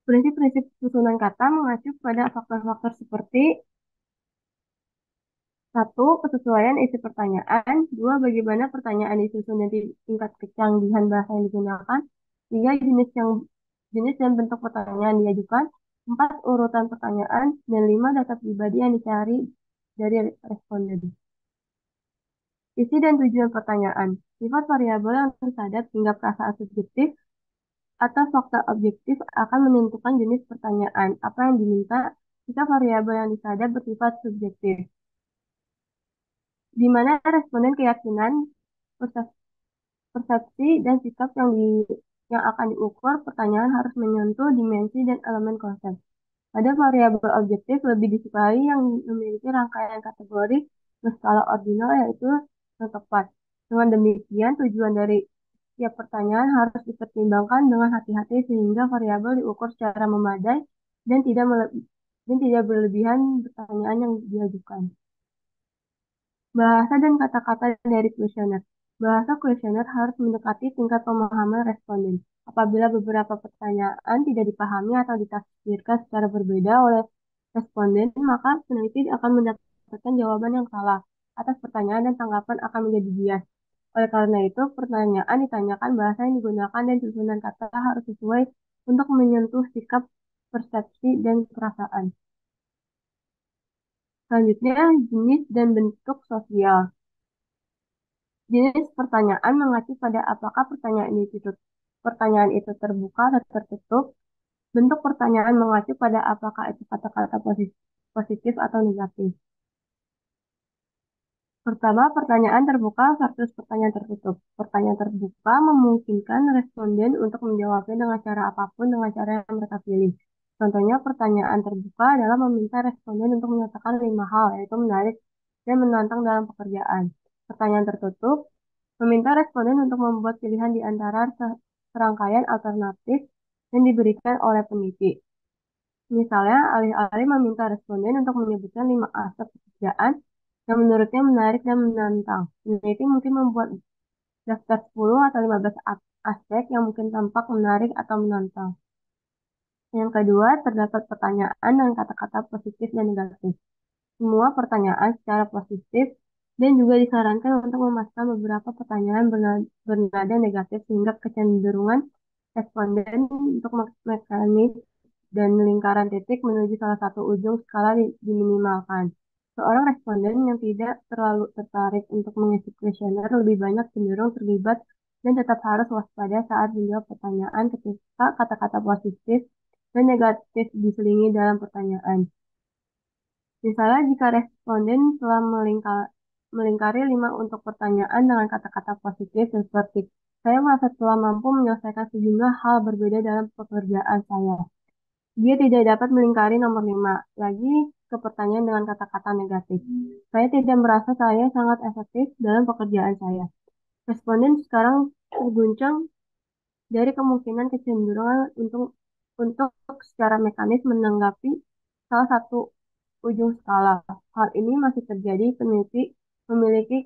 Prinsip-prinsip susunan kata mengacu pada faktor-faktor seperti satu, kesesuaian isi pertanyaan. Dua, bagaimana pertanyaan disusun dan tingkat kecanggihan bahasa yang digunakan. Tiga, jenis dan bentuk pertanyaan diajukan. Empat, urutan pertanyaan. Dan lima, data pribadi yang dicari dari responden. Isi dan tujuan pertanyaan. Sifat variabel yang disadap hingga perasaan subjektif atau fakta objektif akan menentukan jenis pertanyaan. Apa yang diminta jika variabel yang disadap bersifat subjektif. Di mana responden keyakinan, persepsi, dan sikap yang akan diukur, pertanyaan harus menyentuh dimensi dan elemen konsep. Pada variabel objektif lebih disukai yang memiliki rangkaian kategori berskala ordinal yaitu yang tepat. Dengan demikian, tujuan dari setiap pertanyaan harus dipertimbangkan dengan hati-hati sehingga variabel diukur secara memadai dan tidak berlebihan pertanyaan yang diajukan. Bahasa dan kata-kata dari kuesioner. Bahasa kuesioner harus mendekati tingkat pemahaman responden. Apabila beberapa pertanyaan tidak dipahami atau ditafsirkan secara berbeda oleh responden, maka peneliti akan mendapatkan jawaban yang salah atas pertanyaan dan tanggapan akan menjadi bias. Oleh karena itu, pertanyaan ditanyakan, bahasa yang digunakan, dan susunan kata harus sesuai untuk menyentuh sikap, persepsi, dan perasaan. Selanjutnya, jenis dan bentuk sosial. Jenis pertanyaan mengacu pada apakah pertanyaan itu terbuka atau tertutup. Bentuk pertanyaan mengacu pada apakah itu kata-kata positif atau negatif. Pertama, pertanyaan terbuka versus pertanyaan tertutup. Pertanyaan terbuka memungkinkan responden untuk menjawabnya dengan cara apapun dengan cara yang mereka pilih. Contohnya, pertanyaan terbuka adalah meminta responden untuk menyatakan 5 hal, yaitu menarik dan menantang dalam pekerjaan. Pertanyaan tertutup meminta responden untuk membuat pilihan di antara serangkaian alternatif yang diberikan oleh peneliti. Misalnya, alih-alih meminta responden untuk menyebutkan 5 aspek pekerjaan yang menurutnya menarik dan menantang, peneliti mungkin membuat daftar 10 atau 15 aspek yang mungkin tampak menarik atau menantang. Yang kedua, terdapat pertanyaan dan kata-kata positif dan negatif. Semua pertanyaan secara positif dan juga disarankan untuk memasukkan beberapa pertanyaan bernada negatif sehingga kecenderungan responden untuk mekanis dan lingkaran titik menuju salah satu ujung skala diminimalkan. Seorang responden yang tidak terlalu tertarik untuk mengisi kuesioner lebih banyak cenderung terlibat dan tetap harus waspada saat menjawab pertanyaan ketika kata-kata positif dan negatif diselingi dalam pertanyaan. Misalnya, jika responden telah melingkari 5 untuk pertanyaan dengan kata-kata positif seperti saya merasa telah mampu menyelesaikan sejumlah hal berbeda dalam pekerjaan saya. Dia tidak dapat melingkari nomor 5 lagi ke pertanyaan dengan kata-kata negatif. Saya tidak merasa saya sangat efektif dalam pekerjaan saya. Responden sekarang terguncang dari kemungkinan kecenderungan untuk secara mekanis menanggapi salah satu ujung skala. Hal ini masih terjadi peneliti memiliki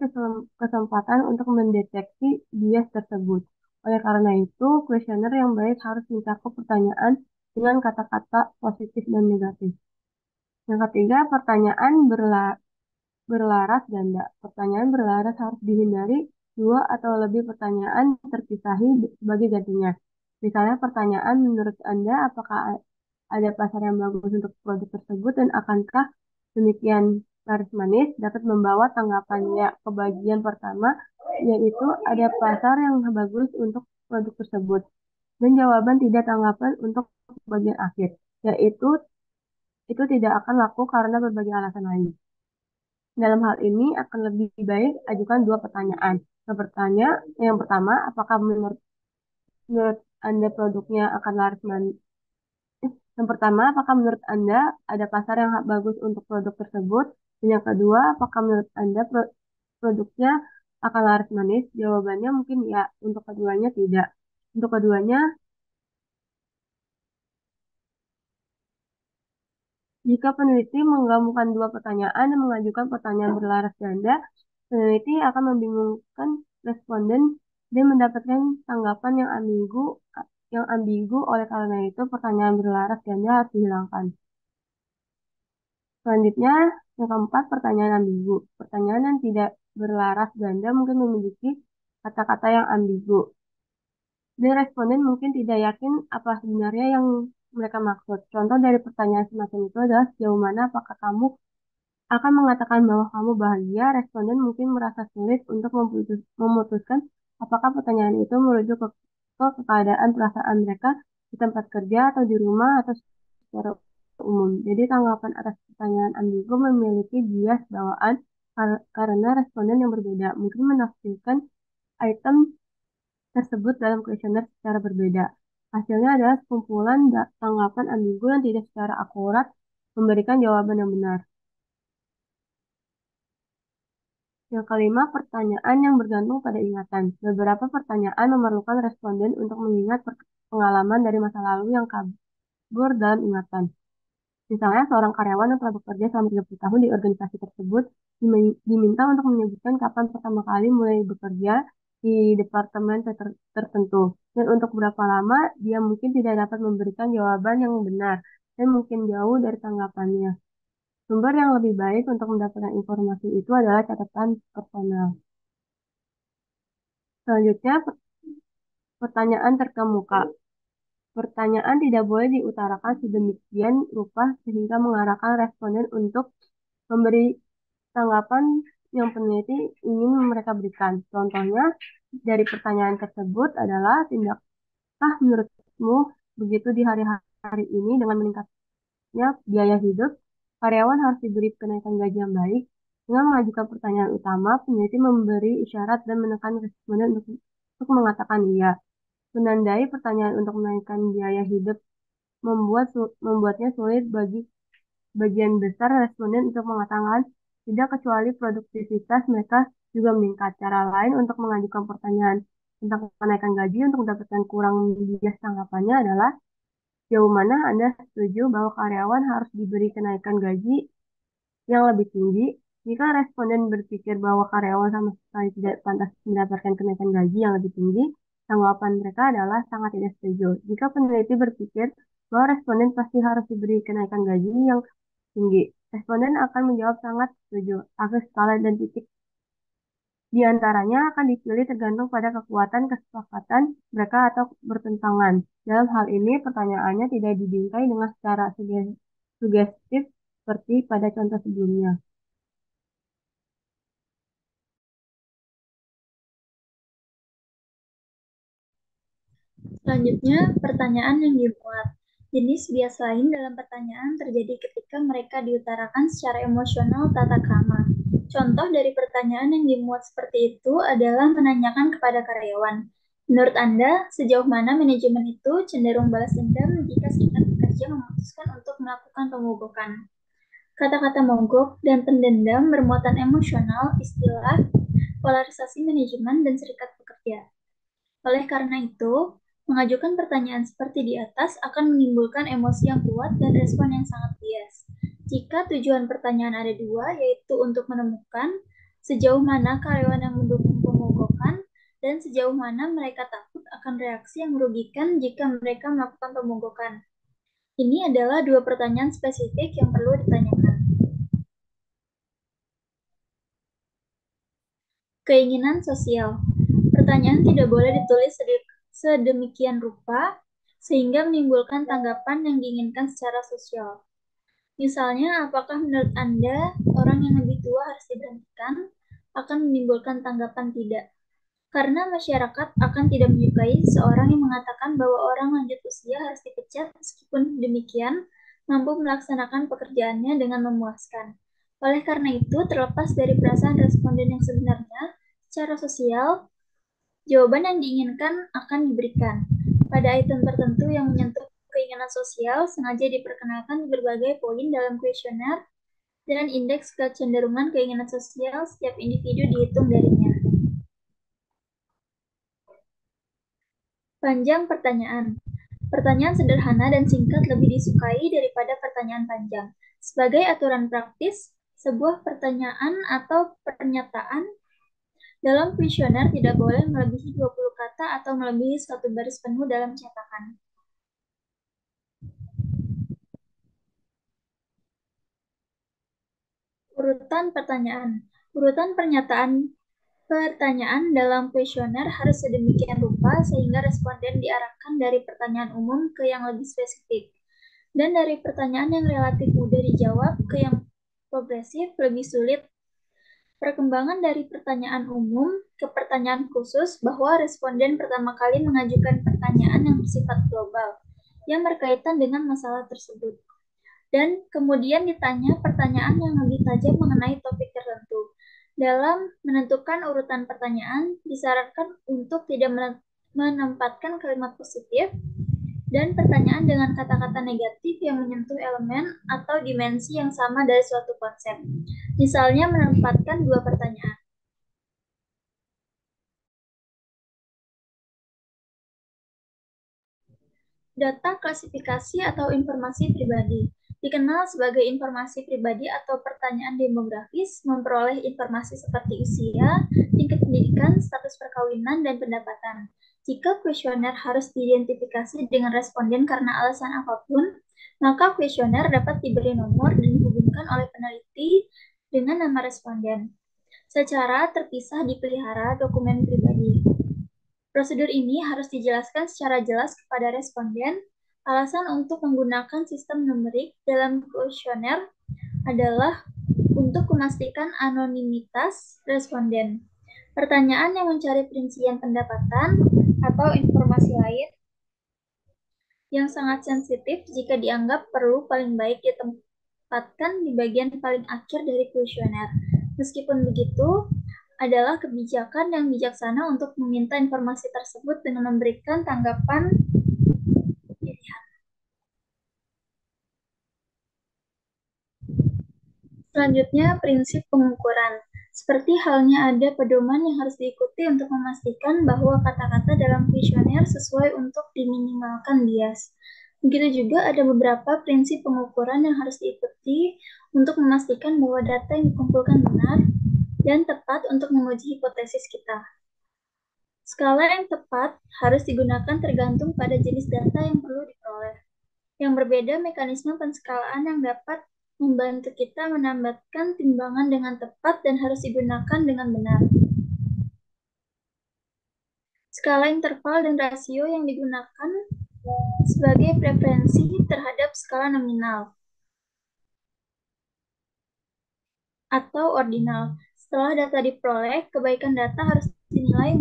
kesempatan untuk mendeteksi bias tersebut. Oleh karena itu, kuesioner yang baik harus mencakup pertanyaan dengan kata-kata positif dan negatif. Yang ketiga, pertanyaan berlaras ganda. Pertanyaan berlaras harus dihindari dua atau lebih pertanyaan terpisahi sebagai gantinya. Misalnya pertanyaan menurut Anda apakah ada pasar yang bagus untuk produk tersebut dan akankah demikian laris manis dapat membawa tanggapannya ke bagian pertama yaitu ada pasar yang bagus untuk produk tersebut dan jawaban tidak tanggapan untuk bagian akhir yaitu itu tidak akan laku karena berbagai alasan lain. Dalam hal ini akan lebih baik ajukan dua pertanyaan. Yang pertama, apakah menurut Anda produknya akan laris manis? Yang pertama, apakah menurut Anda ada pasar yang bagus untuk produk tersebut? Dan yang kedua, apakah menurut Anda produknya akan laris manis? Jawabannya mungkin ya, untuk keduanya tidak. Untuk keduanya, jika peneliti menggabungkan dua pertanyaan dan mengajukan pertanyaan berlaras ganda, peneliti akan membingungkan responden dan mendapatkan tanggapan yang ambigu. Oleh karena itu, pertanyaan berlaras ganda harus dihilangkan. Selanjutnya, yang keempat, pertanyaan ambigu. Pertanyaan yang tidak berlaras ganda mungkin memiliki kata-kata yang ambigu. Dan responden mungkin tidak yakin apa sebenarnya yang mereka maksud. Contoh dari pertanyaan semacam itu adalah sejauh mana apakah kamu akan mengatakan bahwa kamu bahagia, responden mungkin merasa sulit untuk memutuskan apakah pertanyaan itu merujuk ke keadaan perasaan mereka di tempat kerja atau di rumah atau secara umum. Jadi tanggapan atas pertanyaan ambigu memiliki bias bawaan karena responden yang berbeda mungkin menafsirkan item tersebut dalam kuesioner secara berbeda. Hasilnya adalah sekumpulan tanggapan ambigu yang tidak secara akurat memberikan jawaban yang benar. Yang kelima, pertanyaan yang bergantung pada ingatan. Beberapa pertanyaan memerlukan responden untuk mengingat pengalaman dari masa lalu yang kabur dalam ingatan. Misalnya, seorang karyawan yang telah bekerja selama 30 tahun di organisasi tersebut diminta untuk menyebutkan kapan pertama kali mulai bekerja di departemen tertentu. Dan untuk berapa lama, dia mungkin tidak dapat memberikan jawaban yang benar dan mungkin jauh dari tanggapannya. Sumber yang lebih baik untuk mendapatkan informasi itu adalah catatan personal. Selanjutnya, pertanyaan terkemuka. Pertanyaan tidak boleh diutarakan sedemikian rupa sehingga mengarahkan responden untuk memberi tanggapan yang peneliti ingin mereka berikan. Contohnya, dari pertanyaan tersebut adalah, tidakkah menurutmu begitu di hari-hari ini dengan meningkatnya biaya hidup, karyawan harus diberi kenaikan gaji yang baik? Dengan mengajukan pertanyaan utama, peneliti memberi isyarat dan menekan responden untuk mengatakan iya. Menandai pertanyaan untuk menaikkan biaya hidup membuatnya sulit bagi bagian besar responden untuk mengatakan tidak kecuali produktivitas mereka juga meningkat. Cara lain untuk mengajukan pertanyaan tentang kenaikan gaji untuk mendapatkan kurang bias tanggapannya adalah jauh mana Anda setuju bahwa karyawan harus diberi kenaikan gaji yang lebih tinggi? Jika responden berpikir bahwa karyawan sama sekali tidak pantas mendapatkan kenaikan gaji yang lebih tinggi, tanggapan mereka adalah sangat tidak setuju. Jika peneliti berpikir bahwa responden pasti harus diberi kenaikan gaji yang tinggi, responden akan menjawab sangat setuju. Akhir skala dan titik di antaranya akan dipilih tergantung pada kekuatan kesepakatan mereka atau bertentangan. Dalam hal ini, pertanyaannya tidak dibingkai dengan secara sugestif seperti pada contoh sebelumnya. Selanjutnya, pertanyaan yang dimuat. Jenis bias lain dalam pertanyaan terjadi ketika mereka diutarakan secara emosional tata krama. Contoh dari pertanyaan yang dimuat seperti itu adalah menanyakan kepada karyawan, menurut Anda, sejauh mana manajemen itu cenderung balas dendam jika serikat pekerja memutuskan untuk melakukan pemogokan? Kata-kata mogok dan pendendam bermuatan emosional, istilah, polarisasi manajemen dan serikat pekerja. Oleh karena itu, mengajukan pertanyaan seperti di atas akan menimbulkan emosi yang kuat dan respon yang sangat bias. Jika tujuan pertanyaan ada dua, yaitu untuk menemukan sejauh mana karyawan yang mendukung pemogokan dan sejauh mana mereka takut akan reaksi yang merugikan jika mereka melakukan pemogokan. Ini adalah dua pertanyaan spesifik yang perlu ditanyakan. Keinginan sosial. Pertanyaan tidak boleh ditulis sedemikian rupa sehingga menimbulkan tanggapan yang diinginkan secara sosial. Misalnya, apakah menurut Anda orang yang lebih tua harus diberhentikan akan menimbulkan tanggapan tidak? Karena masyarakat akan tidak menyukai seorang yang mengatakan bahwa orang lanjut usia harus dipecat meskipun demikian mampu melaksanakan pekerjaannya dengan memuaskan. Oleh karena itu, terlepas dari perasaan responden yang sebenarnya, secara sosial, jawaban yang diinginkan akan diberikan. Pada item tertentu yang menyentuh keinginan sosial, sengaja diperkenalkan berbagai poin dalam kuesioner dan indeks kecenderungan keinginan sosial setiap individu dihitung darinya. Panjang pertanyaan. Pertanyaan sederhana dan singkat lebih disukai daripada pertanyaan panjang. Sebagai aturan praktis, sebuah pertanyaan atau pernyataan dalam kuesioner tidak boleh melebihi 20 kata atau melebihi 1 baris penuh dalam cetakan. Urutan pertanyaan. Urutan pertanyaan dalam kuesioner harus sedemikian rupa sehingga responden diarahkan dari pertanyaan umum ke yang lebih spesifik, dan dari pertanyaan yang relatif mudah dijawab ke yang progresif lebih sulit. Perkembangan dari pertanyaan umum ke pertanyaan khusus bahwa responden pertama kali mengajukan pertanyaan yang bersifat global, yang berkaitan dengan masalah tersebut, dan kemudian ditanya pertanyaan yang lebih tajam mengenai topik tertentu. Dalam menentukan urutan pertanyaan, disarankan untuk tidak menempatkan kalimat positif dan pertanyaan dengan kata-kata negatif yang menyentuh elemen atau dimensi yang sama dari suatu konsep. Misalnya menempatkan dua pertanyaan. Data klasifikasi atau informasi pribadi dikenal sebagai informasi pribadi atau pertanyaan demografis, memperoleh informasi seperti usia, tingkat pendidikan, status perkawinan, dan pendapatan. Jika kuesioner harus diidentifikasi dengan responden karena alasan apapun, maka kuesioner dapat diberi nomor dan dihubungkan oleh peneliti dengan nama responden. Secara terpisah dipelihara dokumen pribadi. Prosedur ini harus dijelaskan secara jelas kepada responden. Alasan untuk menggunakan sistem numerik dalam kuesioner adalah untuk memastikan anonimitas responden. Pertanyaan yang mencari perincian pendapatan atau informasi lain yang sangat sensitif jika dianggap perlu paling baik ditempatkan di bagian paling akhir dari kuesioner. Meskipun begitu, adalah kebijakan yang bijaksana untuk meminta informasi tersebut dengan memberikan tanggapan pilihan. Selanjutnya, prinsip pengukuran. Seperti halnya ada pedoman yang harus diikuti untuk memastikan bahwa kata-kata dalam kuesioner sesuai untuk diminimalkan bias. Begitu juga ada beberapa prinsip pengukuran yang harus diikuti untuk memastikan bahwa data yang dikumpulkan benar dan tepat untuk menguji hipotesis kita. Skala yang tepat harus digunakan tergantung pada jenis data yang perlu diperoleh. Yang berbeda mekanisme penskalaan yang dapat membantu kita menambahkan timbangan dengan tepat dan harus digunakan dengan benar. Skala interval dan rasio yang digunakan sebagai preferensi terhadap skala nominal atau ordinal. Setelah data diperoleh, kebaikan data harus dinilai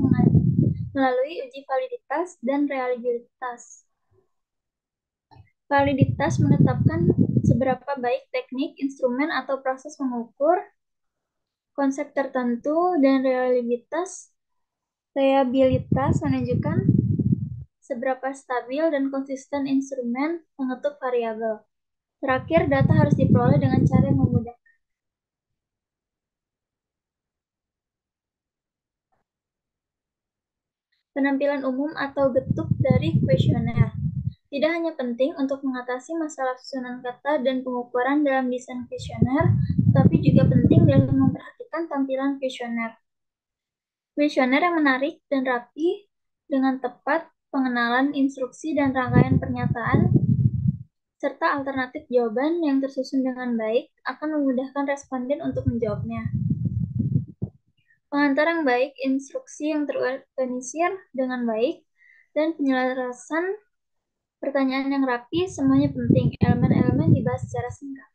melalui uji validitas dan reliabilitas. Validitas menetapkan seberapa baik teknik, instrumen, atau proses mengukur konsep tertentu, dan reliabilitas menunjukkan seberapa stabil dan konsisten instrumen mengetuk variabel. Terakhir, data harus diperoleh dengan cara yang memudahkan. Penampilan umum atau getuk dari kuesioner. Tidak hanya penting untuk mengatasi masalah susunan kata dan pengukuran dalam desain kuesioner, tetapi juga penting dalam memperhatikan tampilan kuesioner. Kuesioner yang menarik dan rapi dengan tepat pengenalan instruksi dan rangkaian pernyataan serta alternatif jawaban yang tersusun dengan baik akan memudahkan responden untuk menjawabnya. Pengantar yang baik, instruksi yang terorganisir dengan baik, dan penyelarasan pertanyaan yang rapi, semuanya penting. Elemen-elemen dibahas secara singkat.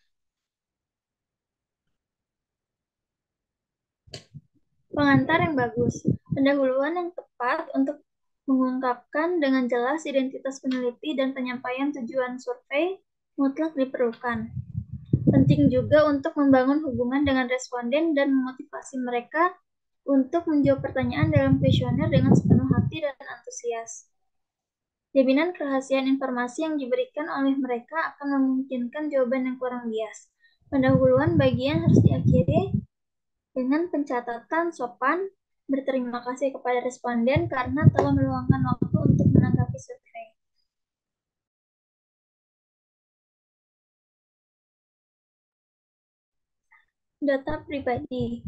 Pengantar yang bagus, pendahuluan yang tepat untuk mengungkapkan dengan jelas identitas peneliti dan penyampaian tujuan survei mutlak diperlukan. Penting juga untuk membangun hubungan dengan responden dan memotivasi mereka untuk menjawab pertanyaan dalam kuesioner dengan sepenuh hati dan antusias. Jaminan kerahasiaan informasi yang diberikan oleh mereka akan memungkinkan jawaban yang kurang bias. Pendahuluan bagian harus diakhiri dengan pencatatan sopan, berterima kasih kepada responden karena telah meluangkan waktu untuk menanggapi survei. Data pribadi.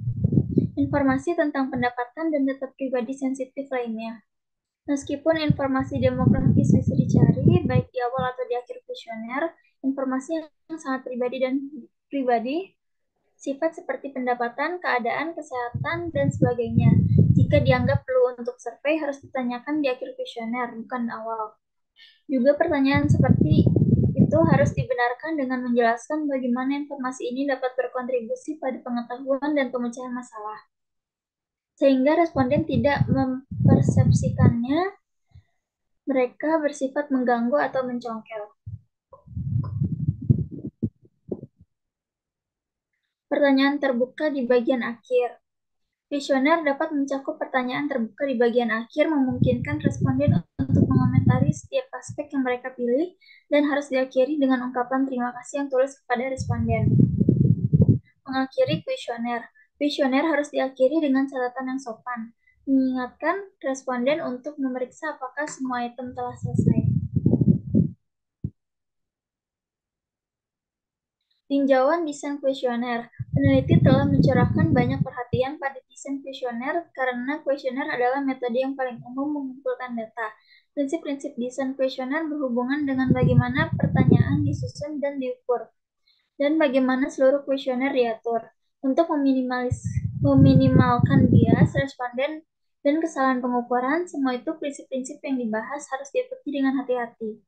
Informasi tentang pendapatan dan data pribadi sensitif lainnya. Meskipun informasi demografis bisa dicari, baik di awal atau di akhir kuesioner, informasi yang sangat pribadi, sifat seperti pendapatan, keadaan, kesehatan, dan sebagainya, jika dianggap perlu untuk survei, harus ditanyakan di akhir kuesioner, bukan awal. Juga pertanyaan seperti itu harus dibenarkan dengan menjelaskan bagaimana informasi ini dapat berkontribusi pada pengetahuan dan pemecahan masalah, sehingga responden tidak mempersepsikannya mereka bersifat mengganggu atau mencongkel. Pertanyaan terbuka di bagian akhir. Kuesioner dapat mencakup pertanyaan terbuka di bagian akhir, memungkinkan responden untuk mengomentari setiap aspek yang mereka pilih, dan harus diakhiri dengan ungkapan terima kasih yang tulus kepada responden. Mengakhiri kuesioner. Kuesioner harus diakhiri dengan catatan yang sopan, mengingatkan responden untuk memeriksa apakah semua item telah selesai. Tinjauan desain kuesioner. Peneliti telah mencurahkan banyak perhatian pada desain kuesioner karena kuesioner adalah metode yang paling umum mengumpulkan data. Prinsip-prinsip desain kuesioner berhubungan dengan bagaimana pertanyaan disusun dan diukur, dan bagaimana seluruh kuesioner diatur. Untuk meminimalkan bias responden dan kesalahan pengukuran, semua itu prinsip-prinsip yang dibahas harus diikuti dengan hati-hati.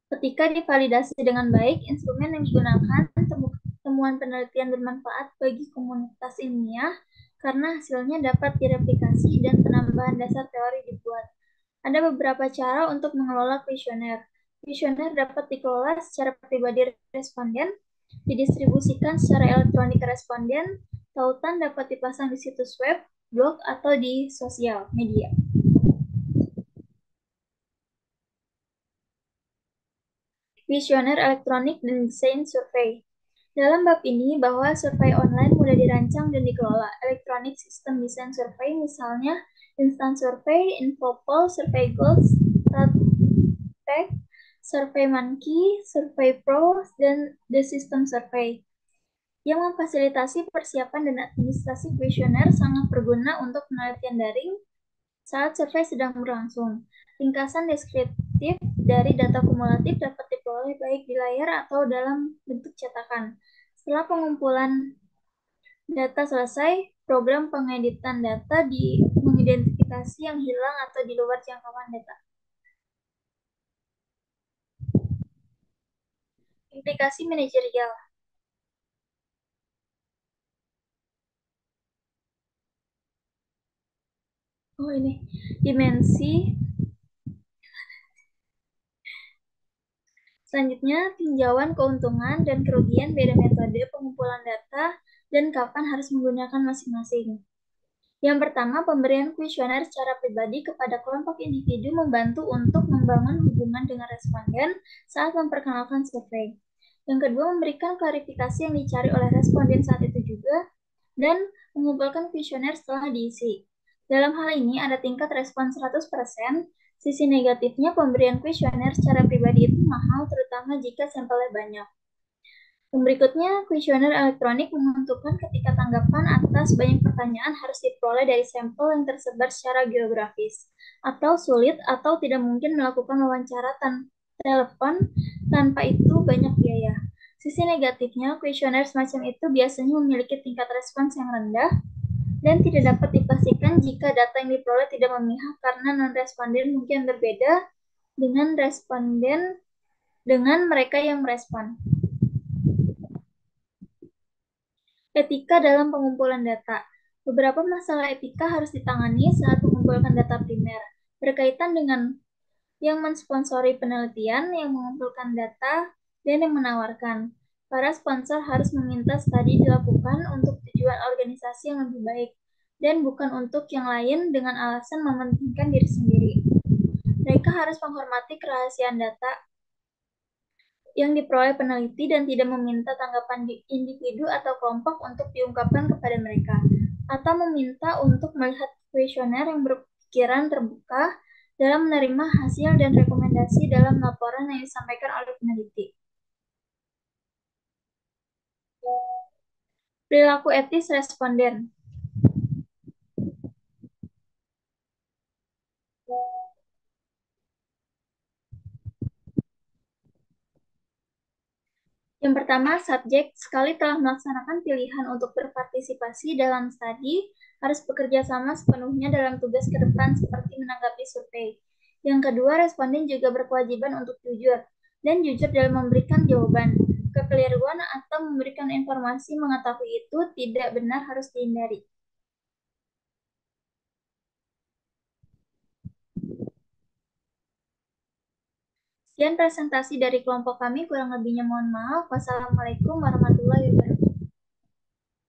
Ketika divalidasi dengan baik, instrumen yang digunakan, temuan penelitian bermanfaat bagi komunitas ilmiah karena hasilnya dapat direplikasi dan penambahan dasar teori dibuat. Ada beberapa cara untuk mengelola kuesioner. Kuesioner dapat dikelola secara pribadi responden, didistribusikan secara elektronik ke responden, tautan dapat dipasang di situs web, blog, atau di sosial media. Kuesioner elektronik dan desain survei. Dalam bab ini, bahwa survei online mudah dirancang dan dikelola. Elektronik sistem desain survei misalnya Instant Survey, Infopol, Survey Goals, StatTech, SurveyMonkey, Survey Pro, dan The System Survey. Yang memfasilitasi persiapan dan administrasi kuesioner sangat berguna untuk penelitian daring saat survei sedang berlangsung. Ringkasan deskriptif dari data kumulatif dapat diperoleh baik di layar atau dalam bentuk cetakan. Setelah pengumpulan data selesai, program pengeditan data mengidentifikasi yang hilang atau di luar jangkauan data. Implikasi manajerial. Dimensi. Selanjutnya, tinjauan keuntungan dan kerugian beda metode pengumpulan data dan kapan harus menggunakan masing-masing. Yang pertama, pemberian kuesioner secara pribadi kepada kelompok individu membantu untuk membangun hubungan dengan responden saat memperkenalkan survei. Yang kedua, memberikan klarifikasi yang dicari oleh responden saat itu juga, dan mengumpulkan kuesioner setelah diisi. Dalam hal ini, ada tingkat respons 100% Sisi negatifnya, pemberian kuesioner secara pribadi itu mahal, terutama jika sampelnya banyak. Berikutnya, kuesioner elektronik menentukan ketika tanggapan atas banyak pertanyaan harus diperoleh dari sampel yang tersebar secara geografis, atau sulit atau tidak mungkin melakukan wawancara telepon tanpa itu banyak biaya. Sisi negatifnya, kuesioner semacam itu biasanya memiliki tingkat respons yang rendah dan tidak dapat dipastikan jika data yang diperoleh tidak memihak karena non-responden mungkin berbeda dengan responden dengan mereka yang merespon. Etika dalam pengumpulan data. Beberapa masalah etika harus ditangani saat mengumpulkan data primer, berkaitan dengan yang mensponsori penelitian, yang mengumpulkan data, dan yang menawarkan. Para sponsor harus meminta studi dilakukan untuk tujuan organisasi yang lebih baik, dan bukan untuk yang lain dengan alasan mementingkan diri sendiri. Mereka harus menghormati kerahasiaan data yang diperoleh peneliti dan tidak meminta tanggapan individu atau kelompok untuk diungkapkan kepada mereka, atau meminta untuk melihat kuesioner yang berpikiran terbuka dalam menerima hasil dan rekomendasi dalam laporan yang disampaikan oleh peneliti. Perilaku etis responden. Yang pertama, subjek sekali telah melaksanakan pilihan untuk berpartisipasi dalam studi, harus bekerja sama sepenuhnya dalam tugas ke depan seperti menanggapi survei. Yang kedua, responden juga berkewajiban untuk jujur, dan jujur dalam memberikan jawaban. Kekeliruan atau memberikan informasi mengetahui itu tidak benar harus dihindari. Sekian presentasi dari kelompok kami, kurang lebihnya mohon maaf. Wassalamualaikum warahmatullahi wabarakatuh.